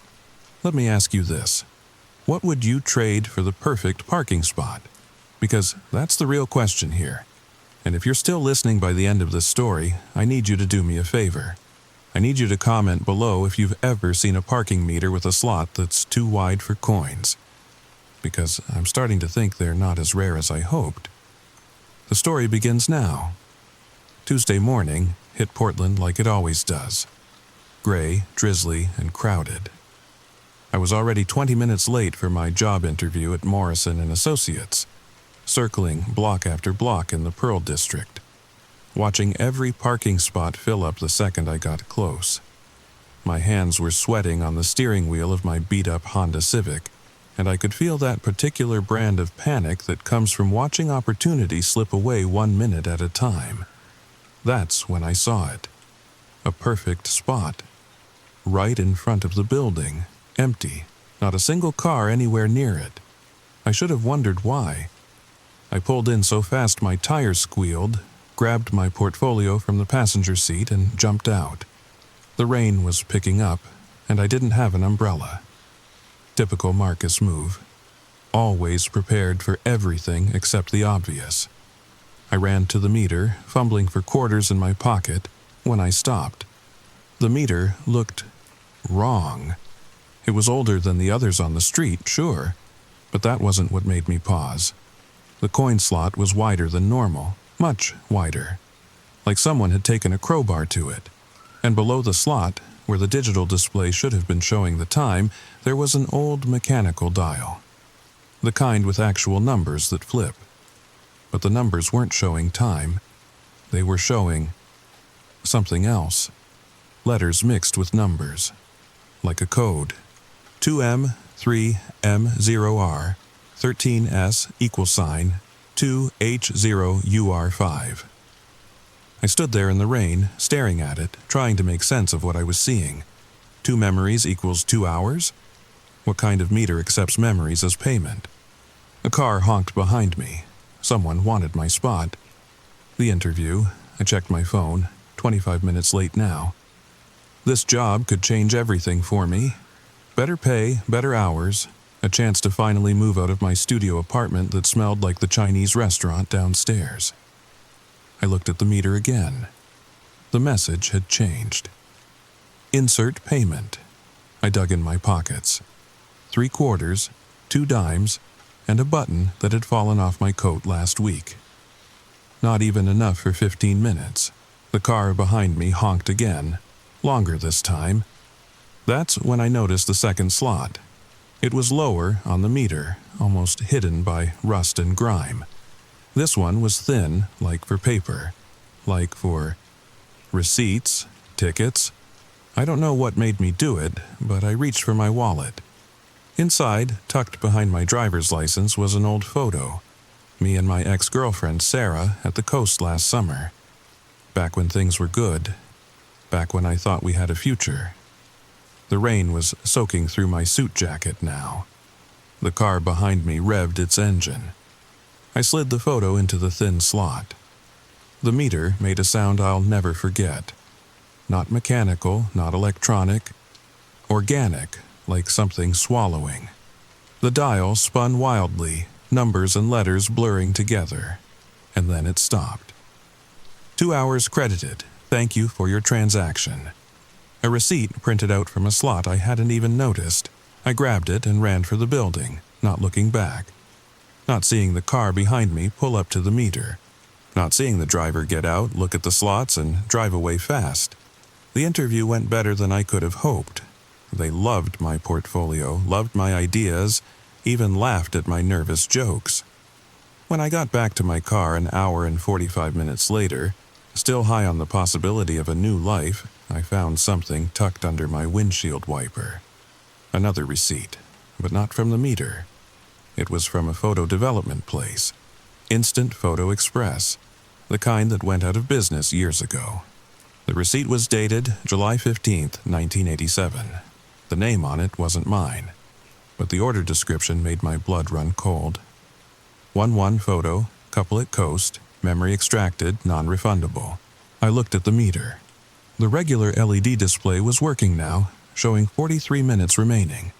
S1: Let me ask you this. What would you trade for the perfect parking spot? Because that's the real question here. And if you're still listening by the end of this story, I need you to do me a favor. I need you to comment below if you've ever seen a parking meter with a slot that's too wide for coins. Because I'm starting to think they're not as rare as I hoped. The story begins now. Tuesday morning hit Portland like it always does. Gray, drizzly, and crowded. I was already 20 minutes late for my job interview at Morrison & Associates, circling block after block in the Pearl District, watching every parking spot fill up the second I got close. My hands were sweating on the steering wheel of my beat-up Honda Civic, and I could feel that particular brand of panic that comes from watching opportunity slip away 1 minute at a time. That's when I saw it. A perfect spot. right in front of the building, empty, not a single car anywhere near it. I should have wondered why. I pulled in so fast my tires squealed, grabbed my portfolio from the passenger seat and jumped out. The rain was picking up, and I didn't have an umbrella. Typical Marcus move. Always prepared for everything except the obvious. I ran to the meter, fumbling for quarters in my pocket, when I stopped. The meter looked wrong. It was older than the others on the street, sure, but that wasn't what made me pause. The coin slot was wider than normal, much wider, like someone had taken a crowbar to it. And below the slot, where the digital display should have been showing the time, there was an old mechanical dial. The kind with actual numbers that flip. But the numbers weren't showing time. They were showing something else. Letters mixed with numbers. Like a code. 2M, 3M, 0R, 13S, = 2H0UR5. I stood there in the rain, staring at it, trying to make sense of what I was seeing. 2 memories equals 2 hours? What kind of meter accepts memories as payment? A car honked behind me. Someone wanted my spot. The interview. I checked my phone. 25 minutes late now. This job could change everything for me. Better pay, better hours, a chance to finally move out of my studio apartment that smelled like the Chinese restaurant downstairs. I looked at the meter again. The message had changed. Insert payment. I dug in my pockets. 3 quarters, 2 dimes, and a button that had fallen off my coat last week. Not even enough for 15 minutes. The car behind me honked again, longer this time. That's when I noticed the second slot. It was lower on the meter, almost hidden by rust and grime. This one was thin, like for paper, like for receipts, tickets. I don't know what made me do it, but I reached for my wallet. Inside, tucked behind my driver's license, was an old photo. Me and my ex-girlfriend, Sarah, at the coast last summer. Back when things were good. Back when I thought we had a future. The rain was soaking through my suit jacket now. The car behind me revved its engine. I slid the photo into the thin slot. The meter made a sound I'll never forget. Not mechanical, not electronic. Organic, like something swallowing. The dial spun wildly, numbers and letters blurring together. And then it stopped. 2 hours credited. Thank you for your transaction. A receipt printed out from a slot I hadn't even noticed. I grabbed it and ran for the building, not looking back. Not seeing the car behind me pull up to the meter. Not seeing the driver get out, look at the slots, and drive away fast. The interview went better than I could have hoped. They loved my portfolio, loved my ideas, even laughed at my nervous jokes. When I got back to my car an hour and 45 minutes later, still high on the possibility of a new life, I found something tucked under my windshield wiper. Another receipt, but not from the meter. It was from a photo development place. Instant Photo Express, the kind that went out of business years ago. The receipt was dated July 15th, 1987. The name on it wasn't mine, but the order description made my blood run cold. 1-1 photo, couple at coast, memory extracted, non-refundable. I looked at the meter. The regular LED display was working now, showing 43 minutes remaining.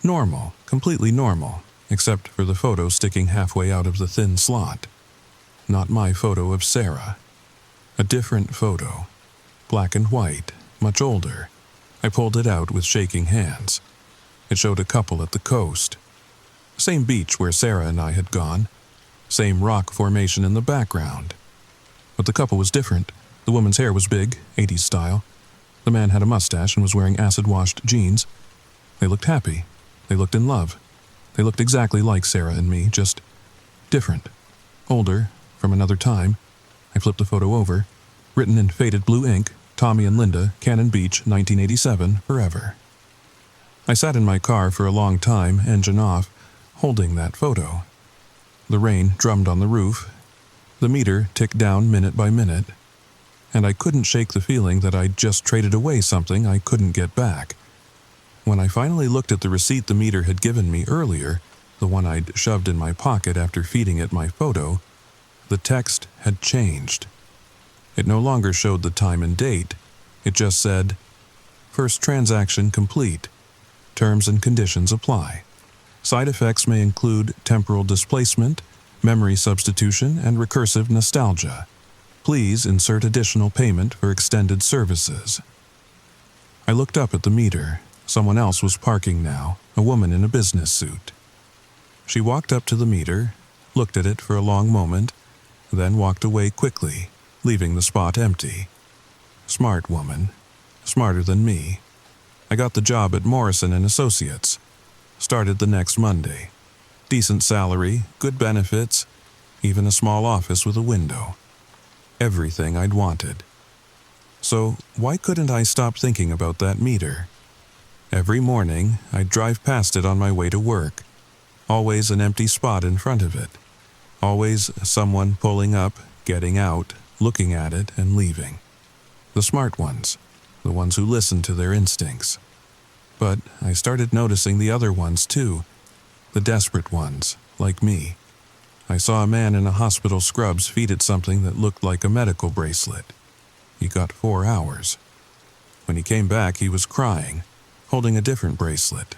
S1: Normal, completely normal, except for the photo sticking halfway out of the thin slot. Not my photo of Sarah. A different photo. Black and white, much older. I pulled it out with shaking hands. It showed a couple at the coast. Same beach where Sarah and I had gone. Same rock formation in the background. But the couple was different. The woman's hair was big, 80s style. The man had a mustache and was wearing acid-washed jeans. They looked happy. They looked in love. They looked exactly like Sarah and me, just different. Older, from another time. I flipped the photo over. Written in faded blue ink, Tommy and Linda, Cannon Beach, 1987, forever. I sat in my car for a long time, engine off, holding that photo. The rain drummed on the roof. The meter ticked down minute by minute. and I couldn't shake the feeling that I'd just traded away something I couldn't get back. When I finally looked at the receipt the meter had given me earlier, the one I'd shoved in my pocket after feeding it my photo, the text had changed. It no longer showed the time and date. It just said, "First transaction complete. Terms and conditions apply. Side effects may include temporal displacement, memory substitution, and recursive nostalgia. Please insert additional payment for extended services." I looked up at the meter. Someone else was parking now, a woman in a business suit. She walked up to the meter, looked at it for a long moment, then walked away quickly, leaving the spot empty. Smart woman. Smarter than me. I got the job at Morrison & Associates. Started the next Monday. Decent salary, good benefits, even a small office with a window. Everything I'd wanted. So why couldn't I stop thinking about that meter? Every morning, I'd drive past it on my way to work. Always an empty spot in front of it. Always someone pulling up, getting out, looking at it, and leaving. The smart ones. The ones who listen to their instincts. But I started noticing the other ones too. The desperate ones, like me. I saw a man in a hospital scrubs feed it something that looked like a medical bracelet. He got 4 hours. When he came back, he was crying, holding a different bracelet.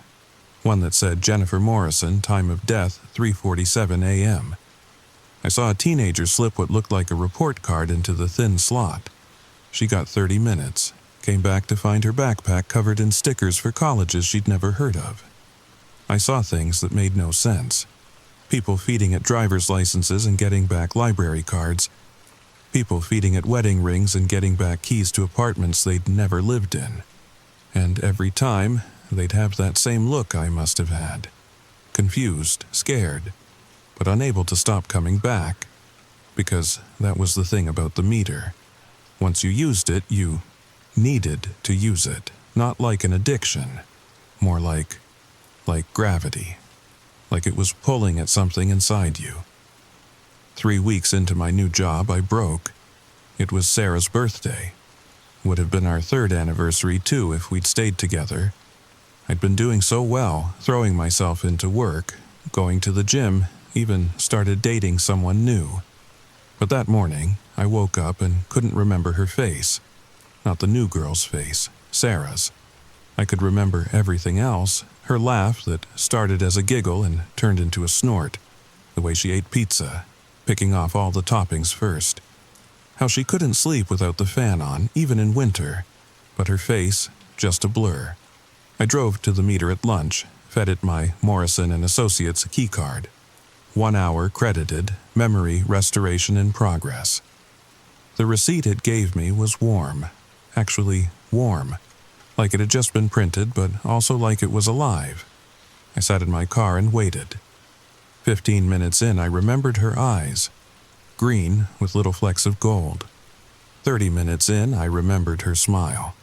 S1: One that said Jennifer Morrison, time of death, 3:47 a.m. I saw a teenager slip what looked like a report card into the thin slot. She got 30 minutes. Came back to find her backpack covered in stickers for colleges she'd never heard of. I saw things that made no sense. People feeding at driver's licenses and getting back library cards. People feeding at wedding rings and getting back keys to apartments they'd never lived in. And every time, they'd have that same look I must have had. Confused, scared, but unable to stop coming back. Because that was the thing about the meter. Once you used it, you needed to use it, not like an addiction, more like gravity, like it was pulling at something inside you. 3 weeks into my new job, I broke. It was Sarah's birthday. Would have been our 3rd anniversary too if we'd stayed together. I'd been doing so well, throwing myself into work, going to the gym, even started dating someone new. But that morning, I woke up and couldn't remember her face. Not the new girl's face, Sarah's. I could remember everything else, her laugh that started as a giggle and turned into a snort, the way she ate pizza, picking off all the toppings first. How she couldn't sleep without the fan on, even in winter, but her face, just a blur. I drove to the meter at lunch, fed it my Morrison & Associates keycard. 1 hour credited, memory restoration in progress. The receipt it gave me was warm. Actually, warm. Like it had just been printed, but also like it was alive. I sat in my car and waited. 15 minutes in, I remembered her eyes. Green with little flecks of gold. 30 minutes in, I remembered her smile.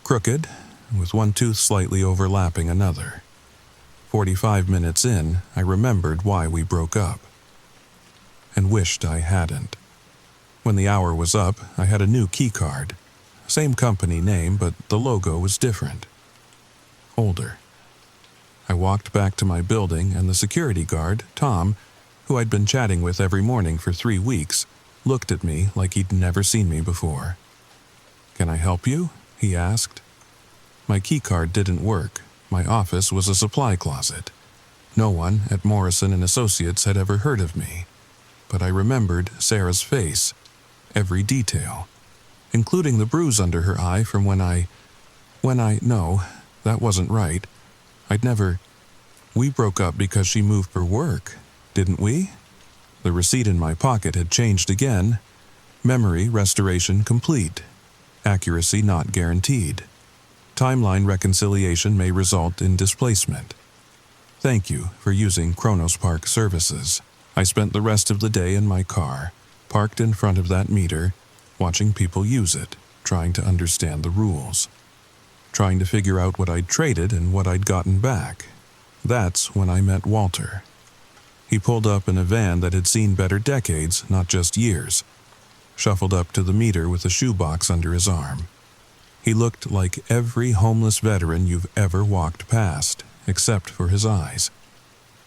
S1: Crooked, with one tooth slightly overlapping another. 45 minutes in, I remembered why we broke up. And wished I hadn't. When the hour was up, I had a new keycard. Same company name, but the logo was different. Older. I walked back to my building, and the security guard, Tom, who I'd been chatting with every morning for 3 weeks, looked at me like he'd never seen me before. "Can I help you?" he asked. My keycard didn't work. My office was a supply closet. No one at Morrison & Associates had ever heard of me. But I remembered Sarah's face, every detail, including the bruise under her eye from no, that wasn't right. We broke up because she moved for work, didn't we? The receipt in my pocket had changed again. Memory restoration complete. Accuracy not guaranteed. Timeline reconciliation may result in displacement. Thank you for using Kronos Park services. I spent the rest of the day in my car, parked in front of that meter, watching people use it, trying to understand the rules. Trying to figure out what I'd traded and what I'd gotten back. That's when I met Walter. He pulled up in a van that had seen better decades, not just years. shuffled up to the meter with a shoebox under his arm. He looked like every homeless veteran you've ever walked past, except for his eyes.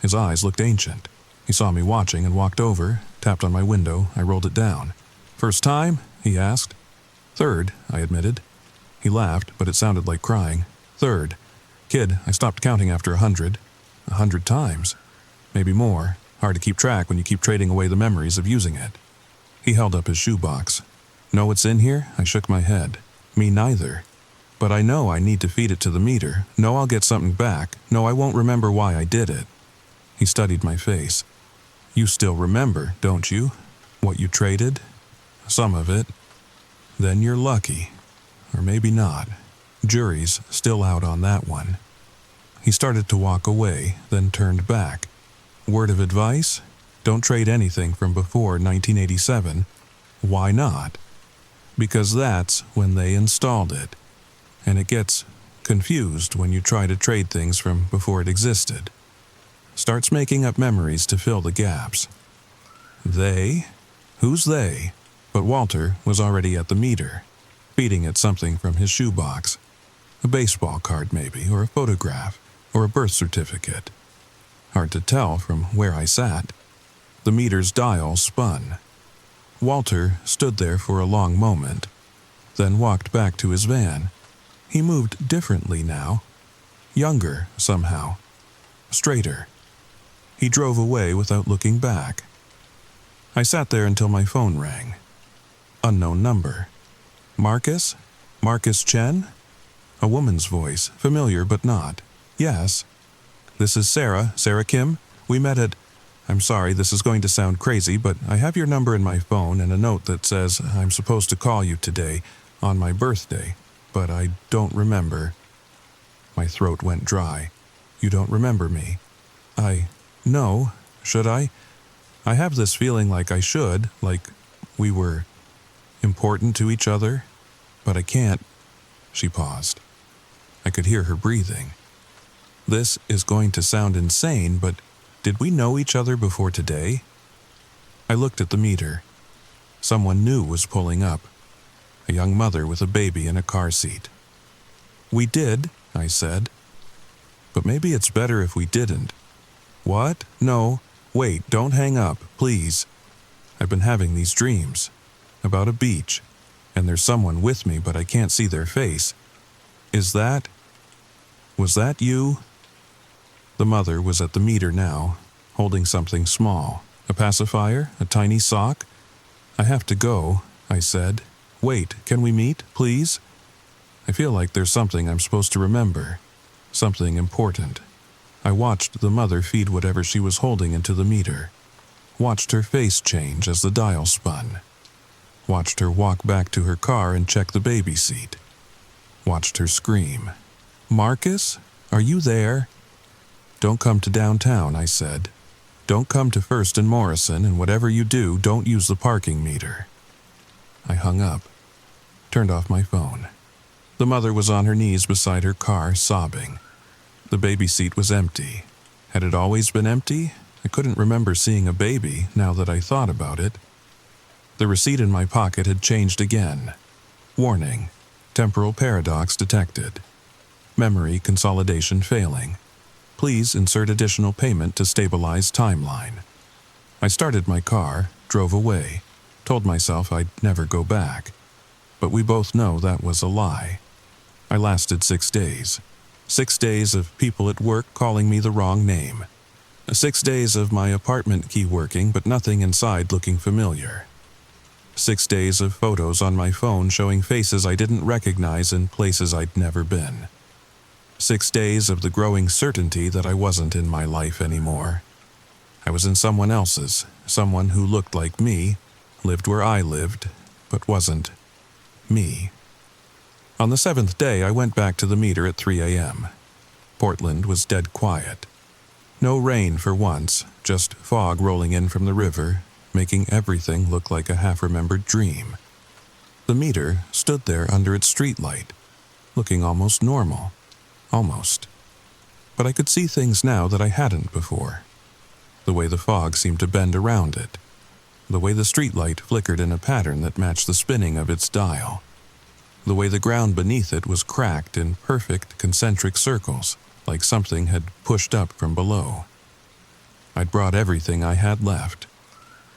S1: His eyes looked ancient. He saw me watching and walked over, tapped on my window. I rolled it down. "First time?" he asked. "Third," I admitted. He laughed, but it sounded like crying. "Third. Kid, I stopped counting after 100. 100 times. Maybe more. Hard to keep track when you keep trading away the memories of using it." He held up his shoebox. "Know what's in here?" I shook my head. "Me neither. But I know I need to feed it to the meter. Know I'll get something back. Know I won't remember why I did it." He studied my face. "You still remember, don't you? What you traded?" "Some of it." "Then you're lucky. Or maybe not. Jury's still out on that one." He started to walk away, then turned back. "Word of advice? Don't trade anything from before 1987. Why not? Because that's when they installed it. And it gets confused when you try to trade things from before it existed. Starts making up memories to fill the gaps." "They? Who's they?" But Walter was already at the meter, feeding it something from his shoebox. A baseball card maybe, or a photograph, or a birth certificate. Hard to tell from where I sat. The meter's dial spun. Walter stood there for a long moment, then walked back to his van. He moved differently now. Younger, somehow. Straighter. He drove away without looking back. I sat there until my phone rang. Unknown number. "Marcus? Marcus Chen?" A woman's voice, familiar but not. "Yes." "This is Sarah Kim. We met at..." "I'm sorry, this is going to sound crazy, but I have your number in my phone and a note that says I'm supposed to call you today, on my birthday, but I don't remember." My throat went dry. "You don't remember me?" No. Should I? I have this feeling like I should, like we were important to each other, but I can't." She paused. I could hear her breathing. "This is going to sound insane, but did we know each other before today?" I looked at the meter. Someone new was pulling up. A young mother with a baby in a car seat. "We did," I said. "But maybe it's better if we didn't." "What? No. Wait, don't hang up, please. I've been having these dreams. About a beach. And there's someone with me, but I can't see their face. Was that you?" The mother was at the meter now, holding something small. A pacifier? A tiny sock? "I have to go," I said. "Wait, can we meet, please? I feel like there's something I'm supposed to remember. Something important." I watched the mother feed whatever she was holding into the meter. Watched her face change as the dial spun. Watched her walk back to her car and check the baby seat. Watched her scream. "Marcus? Are you there?" "Don't come to downtown," I said. "Don't come to First and Morrison, and whatever you do, don't use the parking meter." I hung up. Turned off my phone. The mother was on her knees beside her car, sobbing. The baby seat was empty. Had it always been empty? I couldn't remember seeing a baby, now that I thought about it. The receipt in my pocket had changed again. Warning. Temporal paradox detected. Memory consolidation failing. Please insert additional payment to stabilize timeline. I started my car, drove away, told myself I'd never go back. But we both know that was a lie. I lasted 6 days. 6 days of people at work calling me the wrong name. 6 days of my apartment key working but nothing inside looking familiar. 6 days of photos on my phone showing faces I didn't recognize in places I'd never been. 6 days of the growing certainty that I wasn't in my life anymore. I was in someone else's, someone who looked like me, lived where I lived, but wasn't me. On the 7th day, I went back to the meter at 3 a.m. Portland was dead quiet. No rain for once, just fog rolling in from the river, making everything look like a half-remembered dream. The meter stood there under its streetlight, looking almost normal. Almost. But I could see things now that I hadn't before. The way the fog seemed to bend around it. The way the streetlight flickered in a pattern that matched the spinning of its dial. The way the ground beneath it was cracked in perfect concentric circles, like something had pushed up from below. I'd brought everything I had left.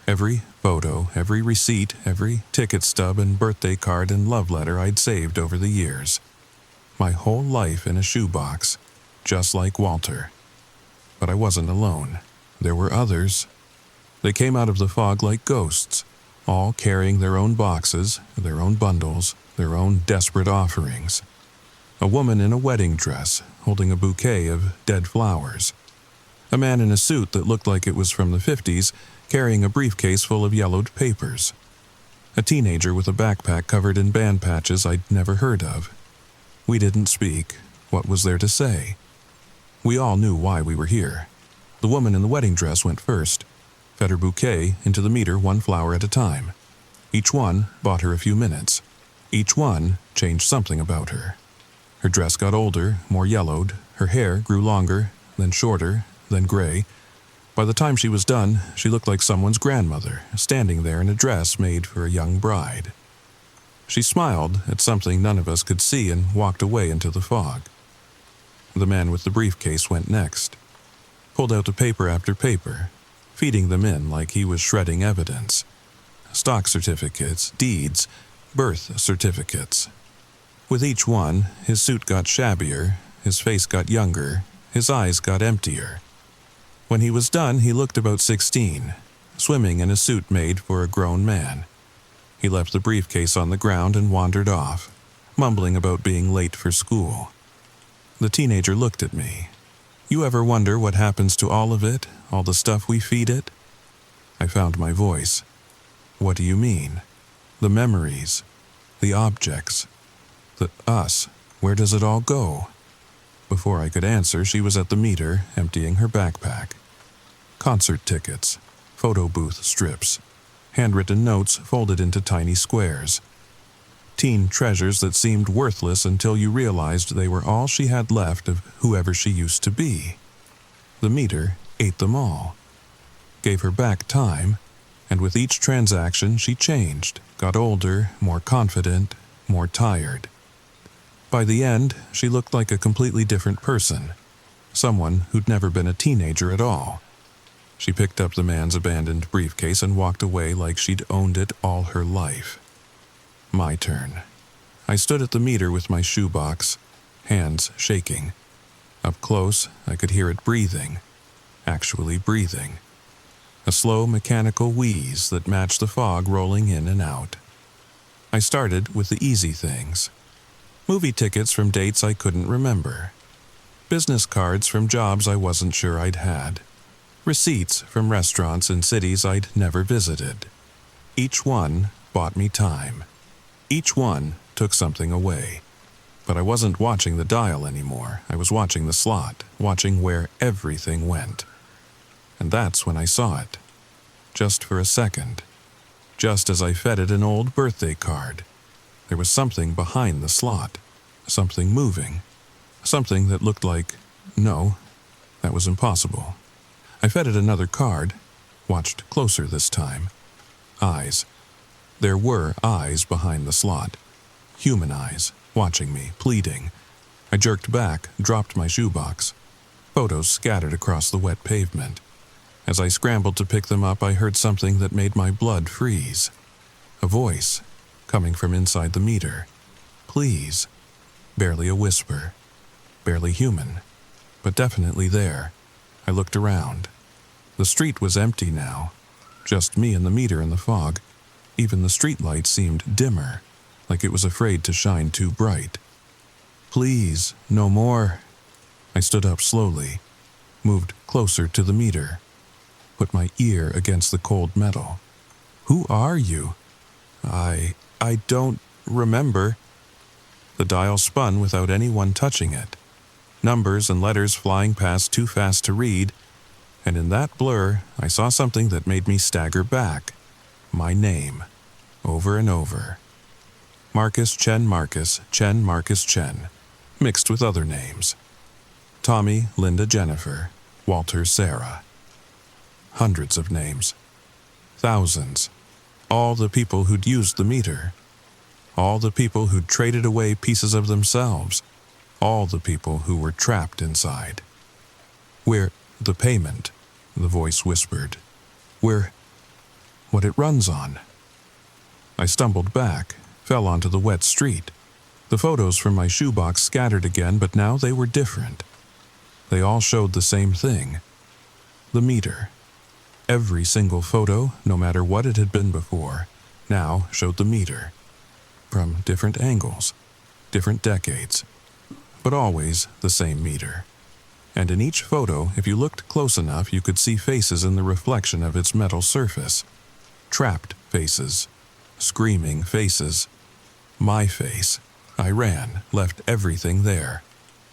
S1: Every photo, every receipt, every ticket stub and birthday card and love letter I'd saved over the years. My whole life in a shoebox, just like Walter. But I wasn't alone. There were others. They came out of the fog like ghosts, all carrying their own boxes, their own bundles, their own desperate offerings. A woman in a wedding dress, holding a bouquet of dead flowers. A man in a suit that looked like it was from the 50s, carrying a briefcase full of yellowed papers. A teenager with a backpack covered in band patches I'd never heard of. We didn't speak. What was there to say? We all knew why we were here. The woman in the wedding dress went first, fed her bouquet into the meter one flower at a time. Each one bought her a few minutes. Each one changed something about her. Her dress got older, more yellowed. Her hair grew longer, then shorter, then gray. By the time she was done, she looked like someone's grandmother, standing there in a dress made for a young bride. She smiled at something none of us could see and walked away into the fog. The man with the briefcase went next, pulled out the paper after paper, feeding them in like he was shredding evidence. Stock certificates, deeds, birth certificates. With each one, his suit got shabbier, his face got younger, his eyes got emptier. When he was done, he looked about 16, swimming in a suit made for a grown man. He left the briefcase on the ground and wandered off, mumbling about being late for school. The teenager looked at me. You ever wonder what happens to all of it, all the stuff we feed it? I found my voice. What do you mean? The memories, the objects, the us, where does it all go? Before I could answer, she was at the meter, emptying her backpack. Concert tickets, photo booth strips, handwritten notes folded into tiny squares. Teen treasures that seemed worthless until you realized they were all she had left of whoever she used to be. The meter ate them all, gave her back time, and with each transaction she changed, got older, more confident, more tired. By the end, she looked like a completely different person, someone who'd never been a teenager at all. She picked up the man's abandoned briefcase and walked away like she'd owned it all her life. My turn. I stood at the meter with my shoebox, hands shaking. Up close, I could hear it breathing, actually breathing. A slow mechanical wheeze that matched the fog rolling in and out. I started with the easy things. Movie tickets from dates I couldn't remember. Business cards from jobs I wasn't sure I'd had. Receipts from restaurants in cities I'd never visited. Each one bought me time. Each one took something away. But I wasn't watching the dial anymore. I was watching the slot, watching where everything went. And that's when I saw it. Just for a second. Just as I fed it an old birthday card. There was something behind the slot. Something moving. Something that looked like... No, that was impossible. I fed it another card. Watched closer this time. Eyes. There were eyes behind the slot. Human eyes, watching me, pleading. I jerked back, dropped my shoebox. Photos scattered across the wet pavement. As I scrambled to pick them up, I heard something that made my blood freeze. A voice, coming from inside the meter. Please. Barely a whisper. Barely human. But definitely there. I looked around. The street was empty now. Just me and the meter in the fog. Even the streetlight seemed dimmer, like it was afraid to shine too bright. Please, no more. I stood up slowly, moved closer to the meter, put my ear against the cold metal. Who are you? I don't remember. The dial spun without anyone touching it. Numbers and letters flying past too fast to read, and in that blur, I saw something that made me stagger back. My name. Over and over. Marcus Chen Marcus, Chen Marcus Chen, mixed with other names. Tommy, Linda Jennifer, Walter Sarah. Hundreds of names. Thousands. All the people who'd used the meter. All the people who'd traded away pieces of themselves. All the people who were trapped inside. "We're the payment," the voice whispered. "We're what it runs on." I stumbled back, fell onto the wet street. The photos from my shoebox scattered again, but now they were different. They all showed the same thing. The meter. Every single photo, no matter what it had been before, now showed the meter. From different angles, different decades, but always the same meter. And in each photo, if you looked close enough, you could see faces in the reflection of its metal surface. Trapped faces. Screaming faces. My face. I ran, left everything there.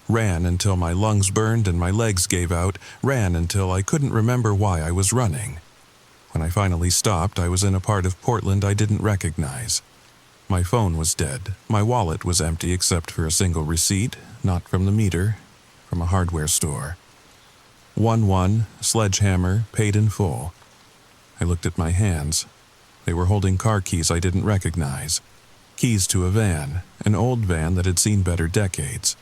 S1: Ran until my lungs burned and my legs gave out. Ran until I couldn't remember why I was running. When I finally stopped, I was in a part of Portland I didn't recognize. My phone was dead. My wallet was empty except for a single receipt, not from the meter, from a hardware store. 1-1, Sledgehammer, paid in full. I looked at my hands. They were holding car keys I didn't recognize. Keys to a van, an old van that had seen better decades.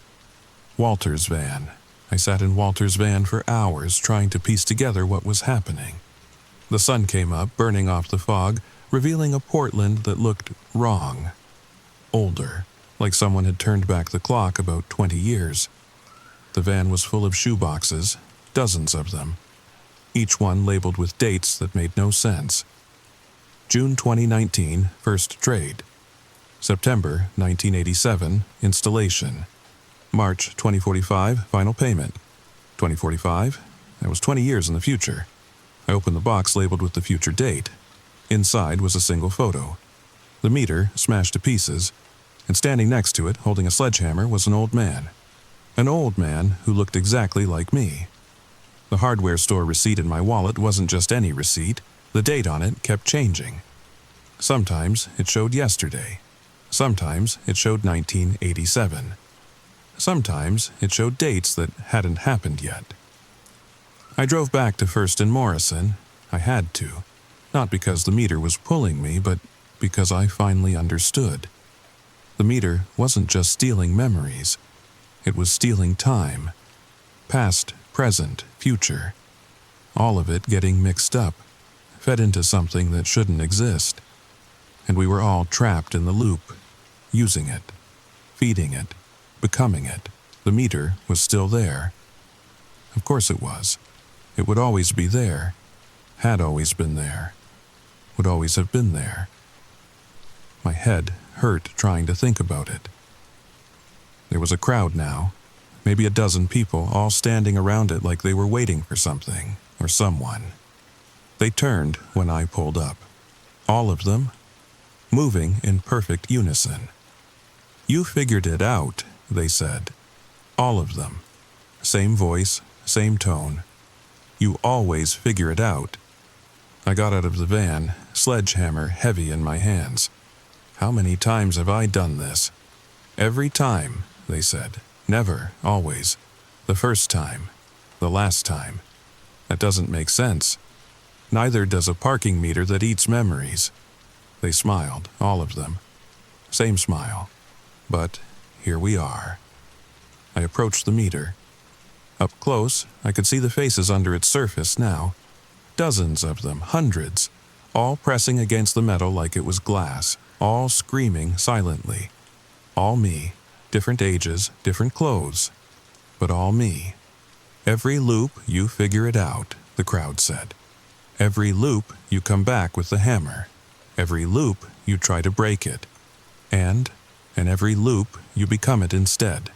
S1: Walter's van. I sat in Walter's van for hours trying to piece together what was happening. The sun came up, burning off the fog, revealing a Portland that looked wrong. Older, like someone had turned back the clock about 20 years. The van was full of shoeboxes, dozens of them. Each one labeled with dates that made no sense. June 2019, first trade. September 1987, installation. March 2045, final payment. 2045? That was 20 years in the future. I opened the box labeled with the future date. Inside was a single photo. The meter, smashed to pieces, and standing next to it, holding a sledgehammer, was an old man. An old man who looked exactly like me. The hardware store receipt in my wallet wasn't just any receipt. The date on it kept changing. Sometimes it showed yesterday. Sometimes it showed 1987. Sometimes it showed dates that hadn't happened yet. I drove back to First and Morrison. I had to. Not because the meter was pulling me, but because I finally understood. The meter wasn't just stealing memories. It was stealing time. Past, present, future. All of it getting mixed up, fed into something that shouldn't exist. And we were all trapped in the loop, using it, feeding it, becoming it. The meter was still there. Of course it was. It would always be there. Had always been there. Would always have been there. My head hurt trying to think about it. There was a crowd now, maybe a dozen people, all standing around it like they were waiting for something or someone. They turned when I pulled up. All of them, moving in perfect unison. "You figured it out," they said. All of them. Same voice, same tone. "You always figure it out." I got out of the van, sledgehammer heavy in my hands. "How many times have I done this?" "Every time," they said. "Never, always. The first time. The last time. That doesn't make sense. Neither does a parking meter that eats memories." They smiled, all of them. Same smile. But here we are. I approached the meter. Up close, I could see the faces under its surface now. Dozens of them, hundreds, all pressing against the metal like it was glass, all screaming silently. All me, different ages, different clothes, but all me. "Every loop, you figure it out," the crowd said. "Every loop, you come back with the hammer. Every loop, you try to break it. And in every loop, you become it instead.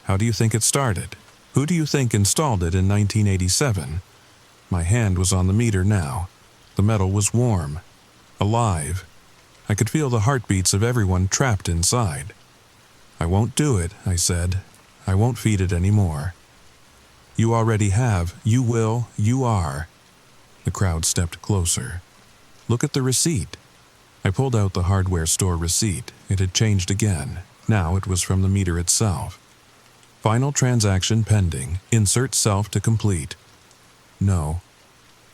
S1: How do you think it started? Who do you think installed it in 1987? My hand was on the meter now. The metal was warm, alive. I could feel the heartbeats of everyone trapped inside. "I won't do it," I said. "I won't feed it anymore." "You already have. You will. You are." The crowd stepped closer. "Look at the receipt." I pulled out the hardware store receipt. It had changed again. Now it was from the meter itself. "Final transaction pending. Insert self to complete." "No.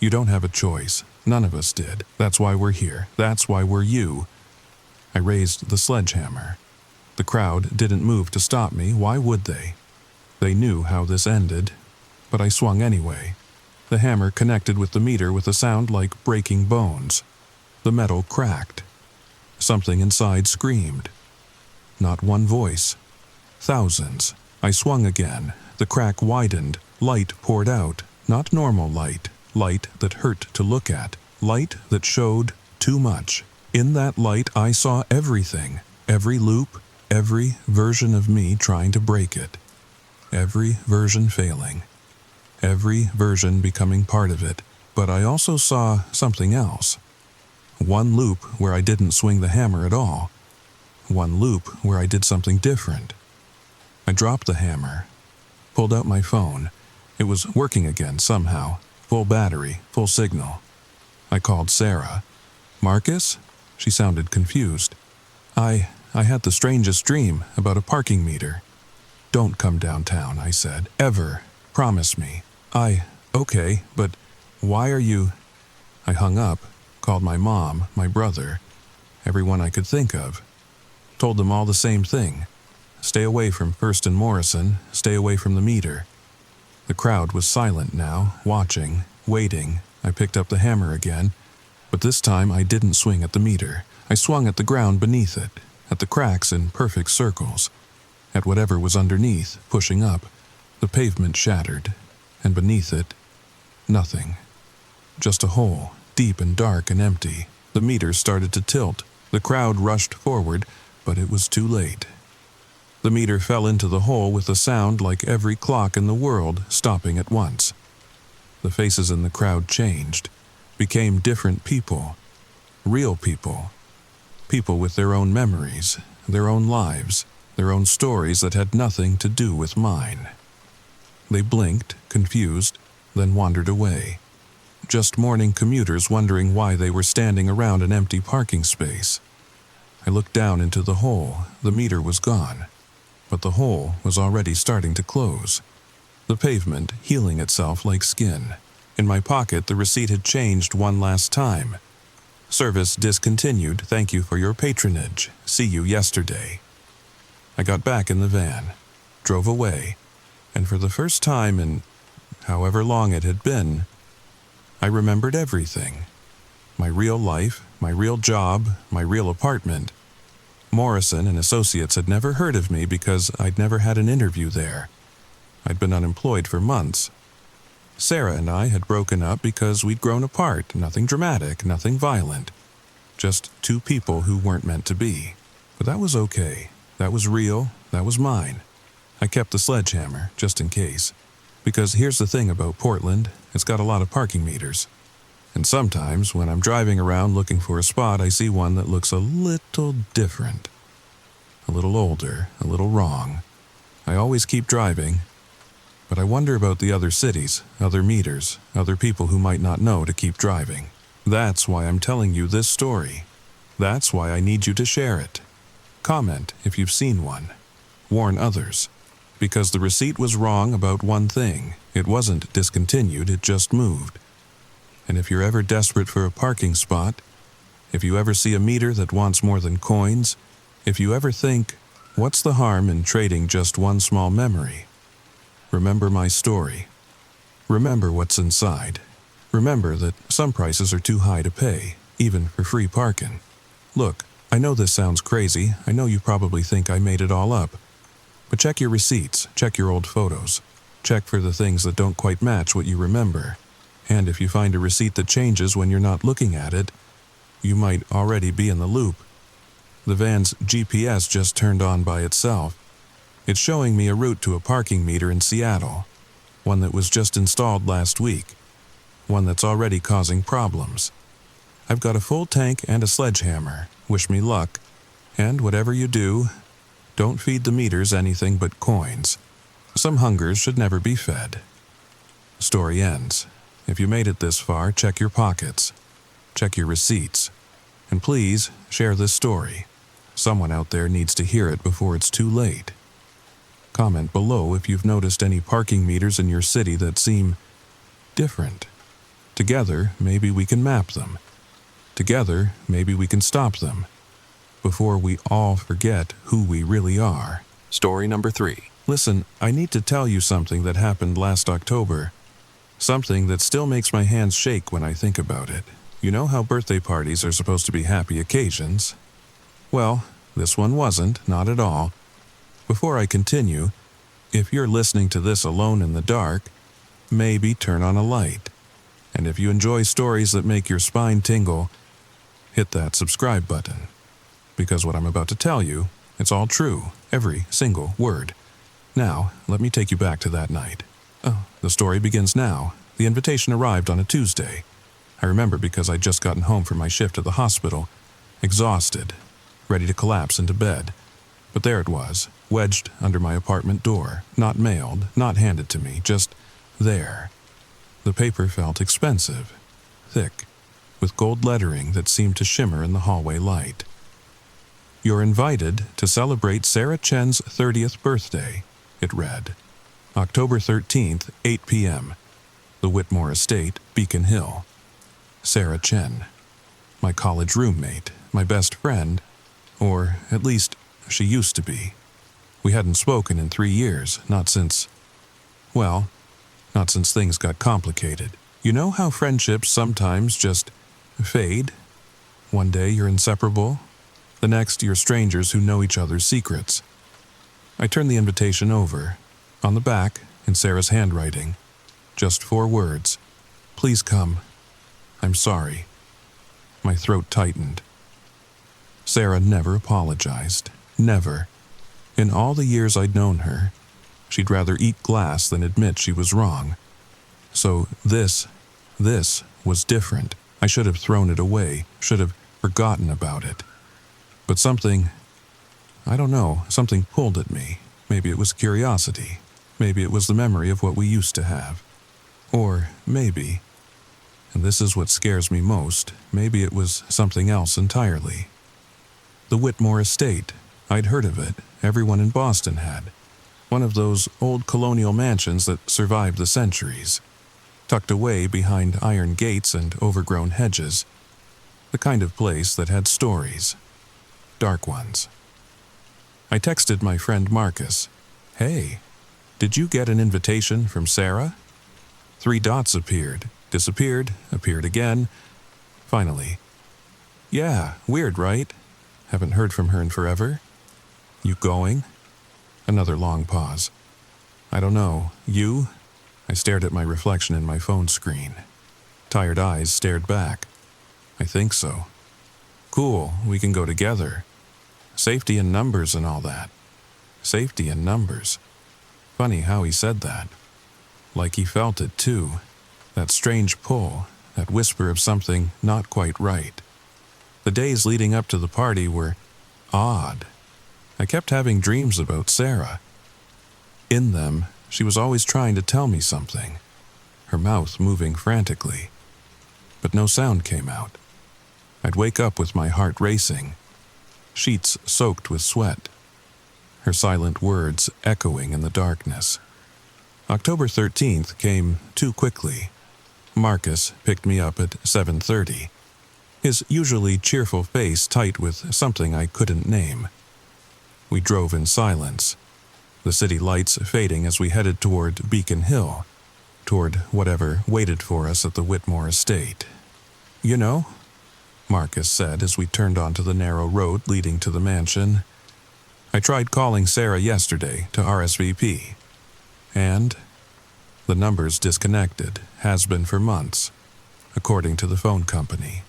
S1: You don't have a choice. None of us did. That's why we're here. That's why we're you. I raised the sledgehammer. The crowd didn't move to stop me. Why would they? They knew how this ended, but I swung anyway. The hammer connected with the meter with a sound like breaking bones. The metal cracked. Something inside screamed. Not one voice. Thousands. I swung again. The crack widened. Light poured out. Not normal light. Light that hurt to look at. Light that showed too much. In that light I saw everything. Every loop. Every version of me trying to break it. Every version failing. Every version becoming part of it. But I also saw something else. One loop where I didn't swing the hammer at all. One loop where I did something different. I dropped the hammer. Pulled out my phone. It was working again somehow. Full battery, full signal. I called Sarah. "Marcus?" She sounded confused. I had the strangest dream about a parking meter. "Don't come downtown," I said. "Ever. Promise me." Okay, but why are you... I hung up, called my mom, my brother, everyone I could think of. Told them all the same thing. Stay away from First and Morrison, stay away from the meter. The crowd was silent now, watching, waiting. I picked up the hammer again, but this time I didn't swing at the meter. I swung at the ground beneath it, at the cracks in perfect circles, at whatever was underneath, pushing up. The pavement shattered, and beneath it, nothing. Just a hole, deep and dark and empty. The meter started to tilt. The crowd rushed forward, but it was too late. The meter fell into the hole with a sound like every clock in the world stopping at once. The faces in the crowd changed, became different people. Real people. People with their own memories, their own lives, their own stories that had nothing to do with mine. They blinked, confused, then wandered away. Just morning commuters wondering why they were standing around an empty parking space. I looked down into the hole. The meter was gone, but the hole was already starting to close. The pavement healing itself like skin. In my pocket, the receipt had changed one last time. "Service discontinued. Thank you for your patronage. See you yesterday." I got back in the van, drove away, and for the first time in however long it had been, I remembered everything. My real life, my real job, my real apartment. Morrison and Associates had never heard of me because I'd never had an interview there. I'd been unemployed for months. Sarah and I had broken up because we'd grown apart. Nothing dramatic, nothing violent. Just two people who weren't meant to be. But that was okay. That was real. That was mine. I kept the sledgehammer, just in case. Because here's the thing about Portland, it's got a lot of parking meters. And sometimes, when I'm driving around looking for a spot, I see one that looks a little different. A little older, a little wrong. I always keep driving, but I wonder about the other cities, other meters, other people who might not know to keep driving. That's why I'm telling you this story. That's why I need you to share it. Comment if you've seen one. Warn others. Because the receipt was wrong about one thing. It wasn't discontinued, it just moved. And if you're ever desperate for a parking spot, if you ever see a meter that wants more than coins, if you ever think, what's the harm in trading just one small memory? Remember my story. Remember what's inside. Remember that some prices are too high to pay, even for free parking. Look, I know this sounds crazy. I know you probably think I made it all up. But check your receipts, check your old photos. Check for the things that don't quite match what you remember. And if you find a receipt that changes when you're not looking at it, you might already be in the loop. The van's GPS just turned on by itself. It's showing me a route to a parking meter in Seattle, one that was just installed last week, one that's already causing problems. I've got a full tank and a sledgehammer. Wish me luck. And whatever you do, don't feed the meters anything but coins. Some hungers should never be fed. Story ends. If you made it this far, check your pockets. Check your receipts. And please, share this story. Someone out there needs to hear it before it's too late. Comment below if you've noticed any parking meters in your city that seem different. Together, maybe we can map them. Together, maybe we can stop them before we all forget who we really are. Story number 3. Listen, I need to tell you something that happened last October. Something that still makes my hands shake when I think about it. You know how birthday parties are supposed to be happy occasions? Well, this one wasn't, not at all. Before I continue, if you're listening to this alone in the dark, maybe turn on a light. And if you enjoy stories that make your spine tingle, hit that subscribe button. Because what I'm about to tell you, it's all true, every single word. Now, let me take you back to that night. The story begins now. The invitation arrived on a Tuesday. I remember because I'd just gotten home from my shift at the hospital, exhausted, ready to collapse into bed. But there it was, wedged under my apartment door, not mailed, not handed to me, just there. The paper felt expensive, thick, with gold lettering that seemed to shimmer in the hallway light. You're invited to celebrate Sarah Chen's 30th birthday, it read. October 13th, 8 p.m. The Whitmore Estate, Beacon Hill. Sarah Chen. My college roommate, my best friend, or at least she used to be. We hadn't spoken in 3 years, not since things got complicated. You know how friendships sometimes just fade? One day you're inseparable, the next you're strangers who know each other's secrets. I turned the invitation over. On the back, in Sarah's handwriting, just 4 words. Please come. I'm sorry. My throat tightened. Sarah never apologized. Never. In all the years I'd known her, she'd rather eat glass than admit she was wrong. So this was different. I should have thrown it away, should have forgotten about it. But something pulled at me. Maybe it was curiosity. Maybe it was the memory of what we used to have. Or maybe, and this is what scares me most, maybe it was something else entirely. The Whitmore Estate. I'd heard of it. Everyone in Boston had. One of those old colonial mansions that survived the centuries. Tucked away behind iron gates and overgrown hedges. The kind of place that had stories. Dark ones. I texted my friend Marcus. Hey, did you get an invitation from Sarah? 3 dots appeared, disappeared, appeared again. Finally. Yeah, weird, right? Haven't heard from her in forever. You going? Another long pause. I don't know. You? I stared at my reflection in my phone screen. Tired eyes stared back. I think so. Cool, we can go together. Safety in numbers and all that. Safety in numbers. Funny how he said that. Like he felt it too. That strange pull, that whisper of something not quite right. The days leading up to the party were odd. I kept having dreams about Sarah. In them, she was always trying to tell me something, her mouth moving frantically. But no sound came out. I'd wake up with my heart racing, sheets soaked with sweat, her silent words echoing in the darkness. October 13th came too quickly. Marcus picked me up at 7:30, his usually cheerful face tight with something I couldn't name. We drove in silence, the city lights fading as we headed toward Beacon Hill, toward whatever waited for us at the Whitmore Estate. You know, Marcus said as we turned onto the narrow road leading to the mansion, I tried calling Sarah yesterday to RSVP, and the number's disconnected, has been for months, according to the phone company.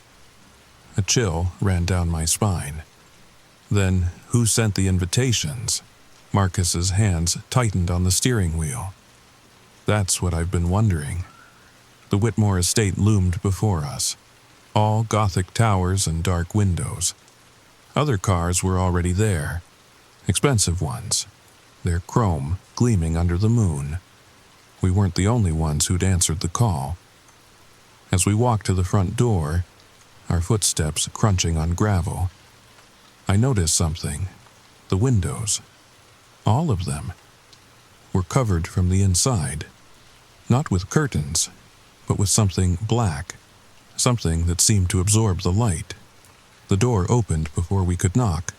S1: A chill ran down my spine. Then, who sent the invitations? Marcus's hands tightened on the steering wheel. That's what I've been wondering. The Whitmore Estate loomed before us, all Gothic towers and dark windows. Other cars were already there, expensive ones, their chrome gleaming under the moon. We weren't the only ones who'd answered the call. As we walked to the front door, our footsteps crunching on gravel, I noticed something. The windows, all of them, were covered from the inside, not with curtains, but with something black, something that seemed to absorb the light. The door opened before we could knock.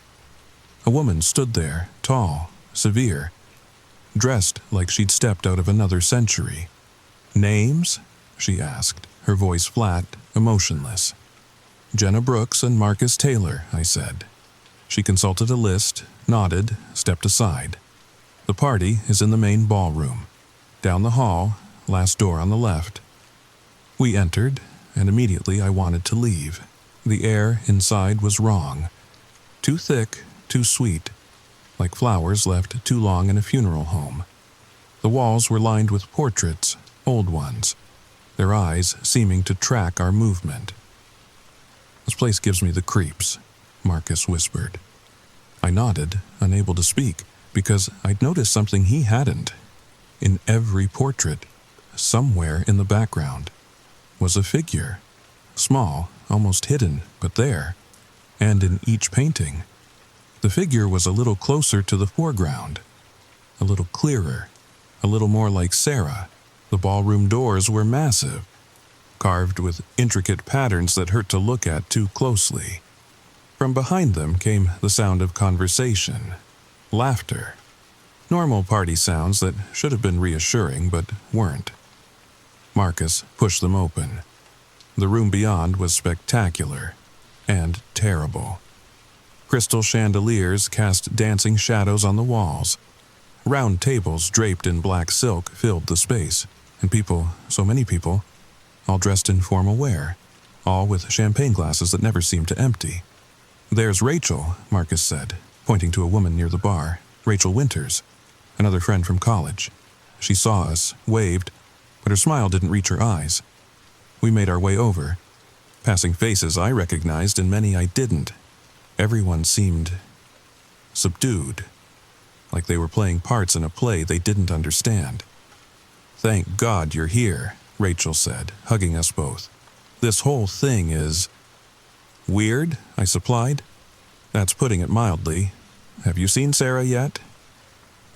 S1: A woman stood there, tall, severe, dressed like she'd stepped out of another century. "Names?" she asked, her voice flat, emotionless. "Jenna Brooks and Marcus Taylor," I said. She consulted a list, nodded, stepped aside. "The party is in the main ballroom. Down the hall, last door on the left." We entered, and immediately I wanted to leave. The air inside was wrong. Too thick, too sweet, like flowers left too long in a funeral home. The walls were lined with portraits, old ones, their eyes seeming to track our movement. "This place gives me the creeps," Marcus whispered. I nodded, unable to speak, because I'd noticed something he hadn't. In every portrait, somewhere in the background, was a figure. Small, almost hidden, but there. And in each painting, the figure was a little closer to the foreground, a little clearer, a little more like Sarah. The ballroom doors were massive, carved with intricate patterns that hurt to look at too closely. From behind them came the sound of conversation, laughter. Normal party sounds that should have been reassuring but weren't. Marcus pushed them open. The room beyond was spectacular and terrible. Crystal chandeliers cast dancing shadows on the walls. Round tables draped in black silk filled the space, and people, so many people, all dressed in formal wear, all with champagne glasses that never seemed to empty. "There's Rachel," Marcus said, pointing to a woman near the bar. "Rachel Winters, another friend from college. She saw us, waved, but her smile didn't reach her eyes. We made our way over, passing faces I recognized and many I didn't. Everyone seemed subdued, like they were playing parts in a play they didn't understand. "Thank God you're here," Rachel said, hugging us both. "This whole thing is..." "Weird," I supplied. "That's putting it mildly. Have you seen Sarah yet?"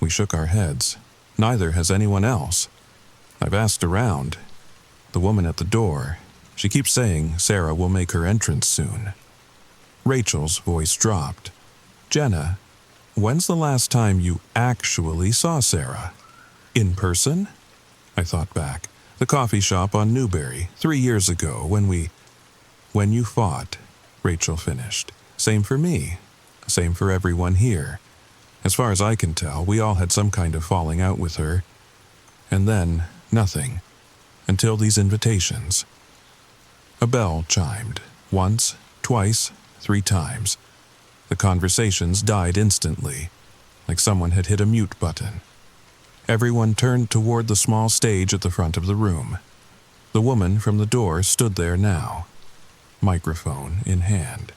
S1: We shook our heads. Neither has anyone else. I've asked around. The woman at the door, she keeps saying Sarah will make her entrance soon. Rachel's voice dropped. "Jenna, when's the last time you actually saw Sarah? In person?" I thought back. "The coffee shop on Newberry, 3 years ago, when you fought," Rachel finished. "Same for me. Same for everyone here. As far as I can tell, we all had some kind of falling out with her. And then, nothing. Until these invitations." A bell chimed. Once, twice, 3 times. The conversations died instantly, like someone had hit a mute button. Everyone turned toward the small stage at the front of the room. The woman from the door stood there now, microphone in hand.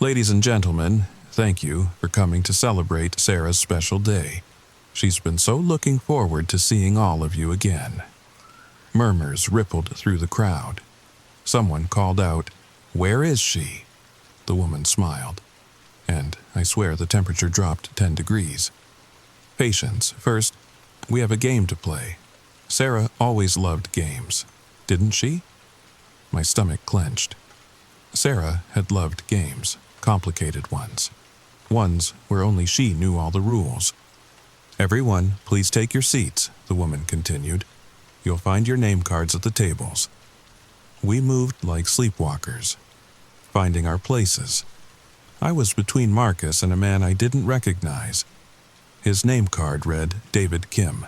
S1: "Ladies and gentlemen, thank you for coming to celebrate Sarah's special day. She's been so looking forward to seeing all of you again." Murmurs rippled through the crowd. Someone called out, "Where is she?" The woman smiled, and I swear the temperature dropped 10 degrees. "Patience. First, we have a game to play. Sarah always loved games, didn't she?" My stomach clenched. Sarah had loved games, complicated ones where only she knew all the rules. "Everyone, please take your seats," the woman continued. "You'll find your name cards at the tables." We moved like sleepwalkers, finding our places. I was between Marcus and a man I didn't recognize. His name card read David Kim.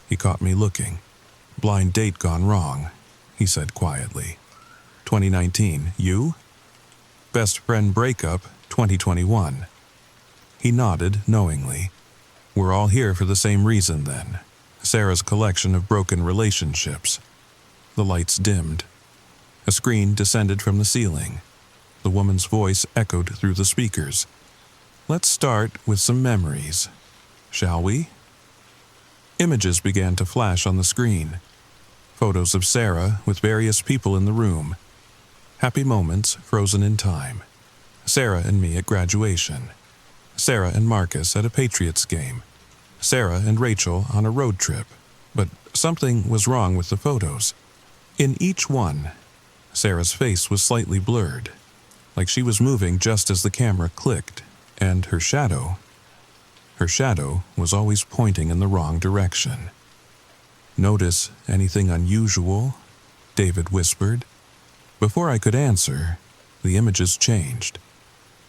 S1: He caught me looking. "Blind date gone wrong," he said quietly. 2019, you? "Best friend breakup, 2021. He nodded knowingly. "We're all here for the same reason then. Sarah's collection of broken relationships." The lights dimmed. A screen descended from the ceiling. The woman's voice echoed through the speakers. "Let's start with some memories, shall we?" Images began to flash on the screen. Photos of Sarah with various people in the room. Happy moments frozen in time. Sarah and me at graduation. Sarah and Marcus at a Patriots game. Sarah and Rachel on a road trip. But something was wrong with the photos. In each one, Sarah's face was slightly blurred, like she was moving just as the camera clicked, and her shadow was always pointing in the wrong direction. "Notice anything unusual?" David whispered. Before I could answer, the images changed.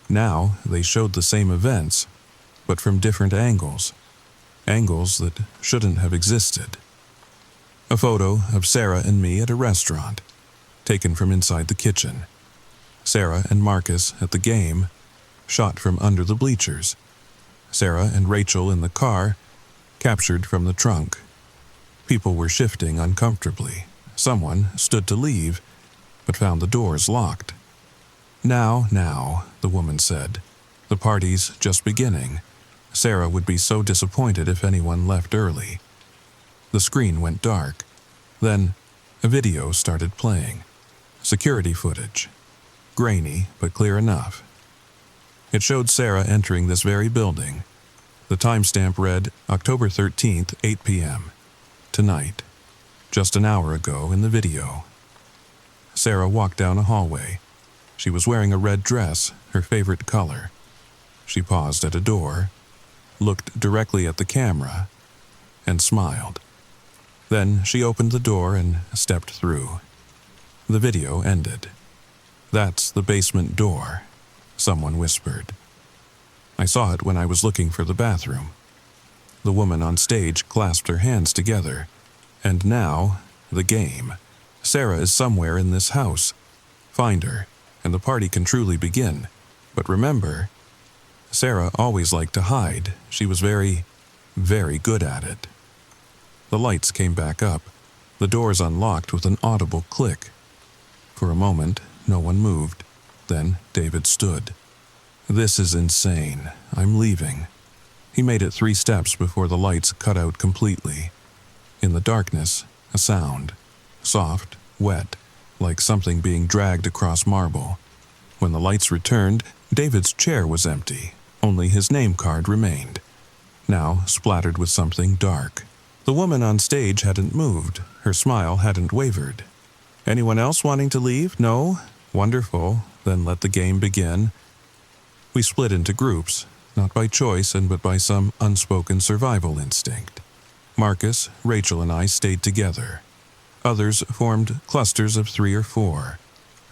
S1: Now they showed the same events, but from different angles that shouldn't have existed. A photo of Sarah and me at a restaurant, taken from inside the kitchen. Sarah and Marcus at the game, shot from under the bleachers. Sarah and Rachel in the car, captured from the trunk. People were shifting uncomfortably. Someone stood to leave, but found the doors locked. Now, the woman said. The party's just beginning. Sarah would be so disappointed if anyone left early. The screen went dark. Then, a video started playing. Security footage. Grainy, but clear enough. It showed Sarah entering this very building. The timestamp read October 13th, 8 p.m. Tonight. Just an hour ago in the video. Sarah walked down a hallway. She was wearing a red dress, her favorite color. She paused at a door, looked directly at the camera, and smiled. Then she opened the door and stepped through. The video ended. "That's the basement door," someone whispered. I saw it when I was looking for the bathroom. The woman on stage clasped her hands together. And now, the game. Sarah is somewhere in this house. Find her, and the party can truly begin. But remember, Sarah always liked to hide. She was very, very good at it. The lights came back up. The doors unlocked with an audible click. For a moment, no one moved. Then David stood. "This is insane. I'm leaving." He made it 3 steps before the lights cut out completely. In the darkness, a sound. Soft, wet, like something being dragged across marble. When the lights returned, David's chair was empty. Only his name card remained, now splattered with something dark. The woman on stage hadn't moved. Her smile hadn't wavered. "Anyone else wanting to leave? No? Wonderful. Then let the game begin." We split into groups, not by choice but by some unspoken survival instinct. Marcus, Rachel, and I stayed together. Others formed clusters of 3 or 4.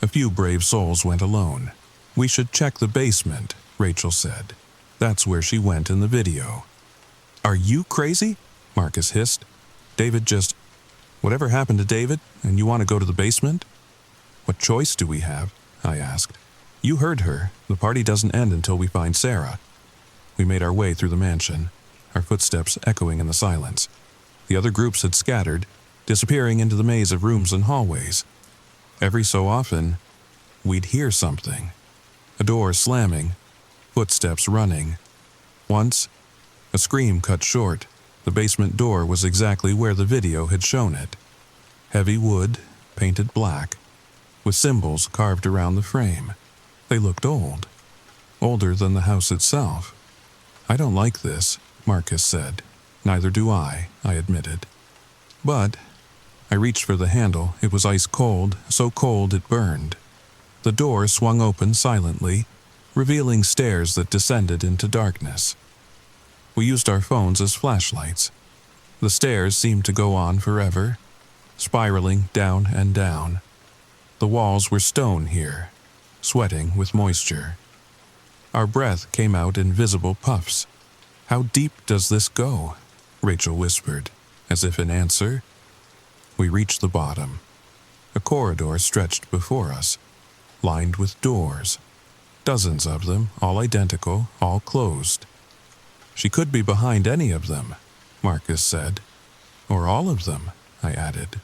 S1: A few brave souls went alone. "We should check the basement," Rachel said. "That's where she went in the video." "Are you crazy?" Marcus hissed. Whatever happened to David, and you want to go to the basement?" "What choice do we have?" I asked. "You heard her. The party doesn't end until we find Sarah." We made our way through the mansion, our footsteps echoing in the silence. The other groups had scattered, disappearing into the maze of rooms and hallways. Every so often, we'd hear something. A door slamming, footsteps running. Once, a scream cut short. The basement door was exactly where the video had shown it. Heavy wood, painted black, with symbols carved around the frame. They looked old. Older than the house itself. "I don't like this," Marcus said. "Neither do I admitted. But I reached for the handle. It was ice cold, so cold it burned. The door swung open silently, revealing stairs that descended into darkness. We used our phones as flashlights. The stairs seemed to go on forever, spiraling down and down. The walls were stone here, sweating with moisture. Our breath came out in visible puffs. "How deep does this go?" Rachel whispered, as if in answer. We reached the bottom. A corridor stretched before us, lined with doors. Dozens of them, all identical, all closed. "She could be behind any of them," Marcus said. "Or all of them," I added,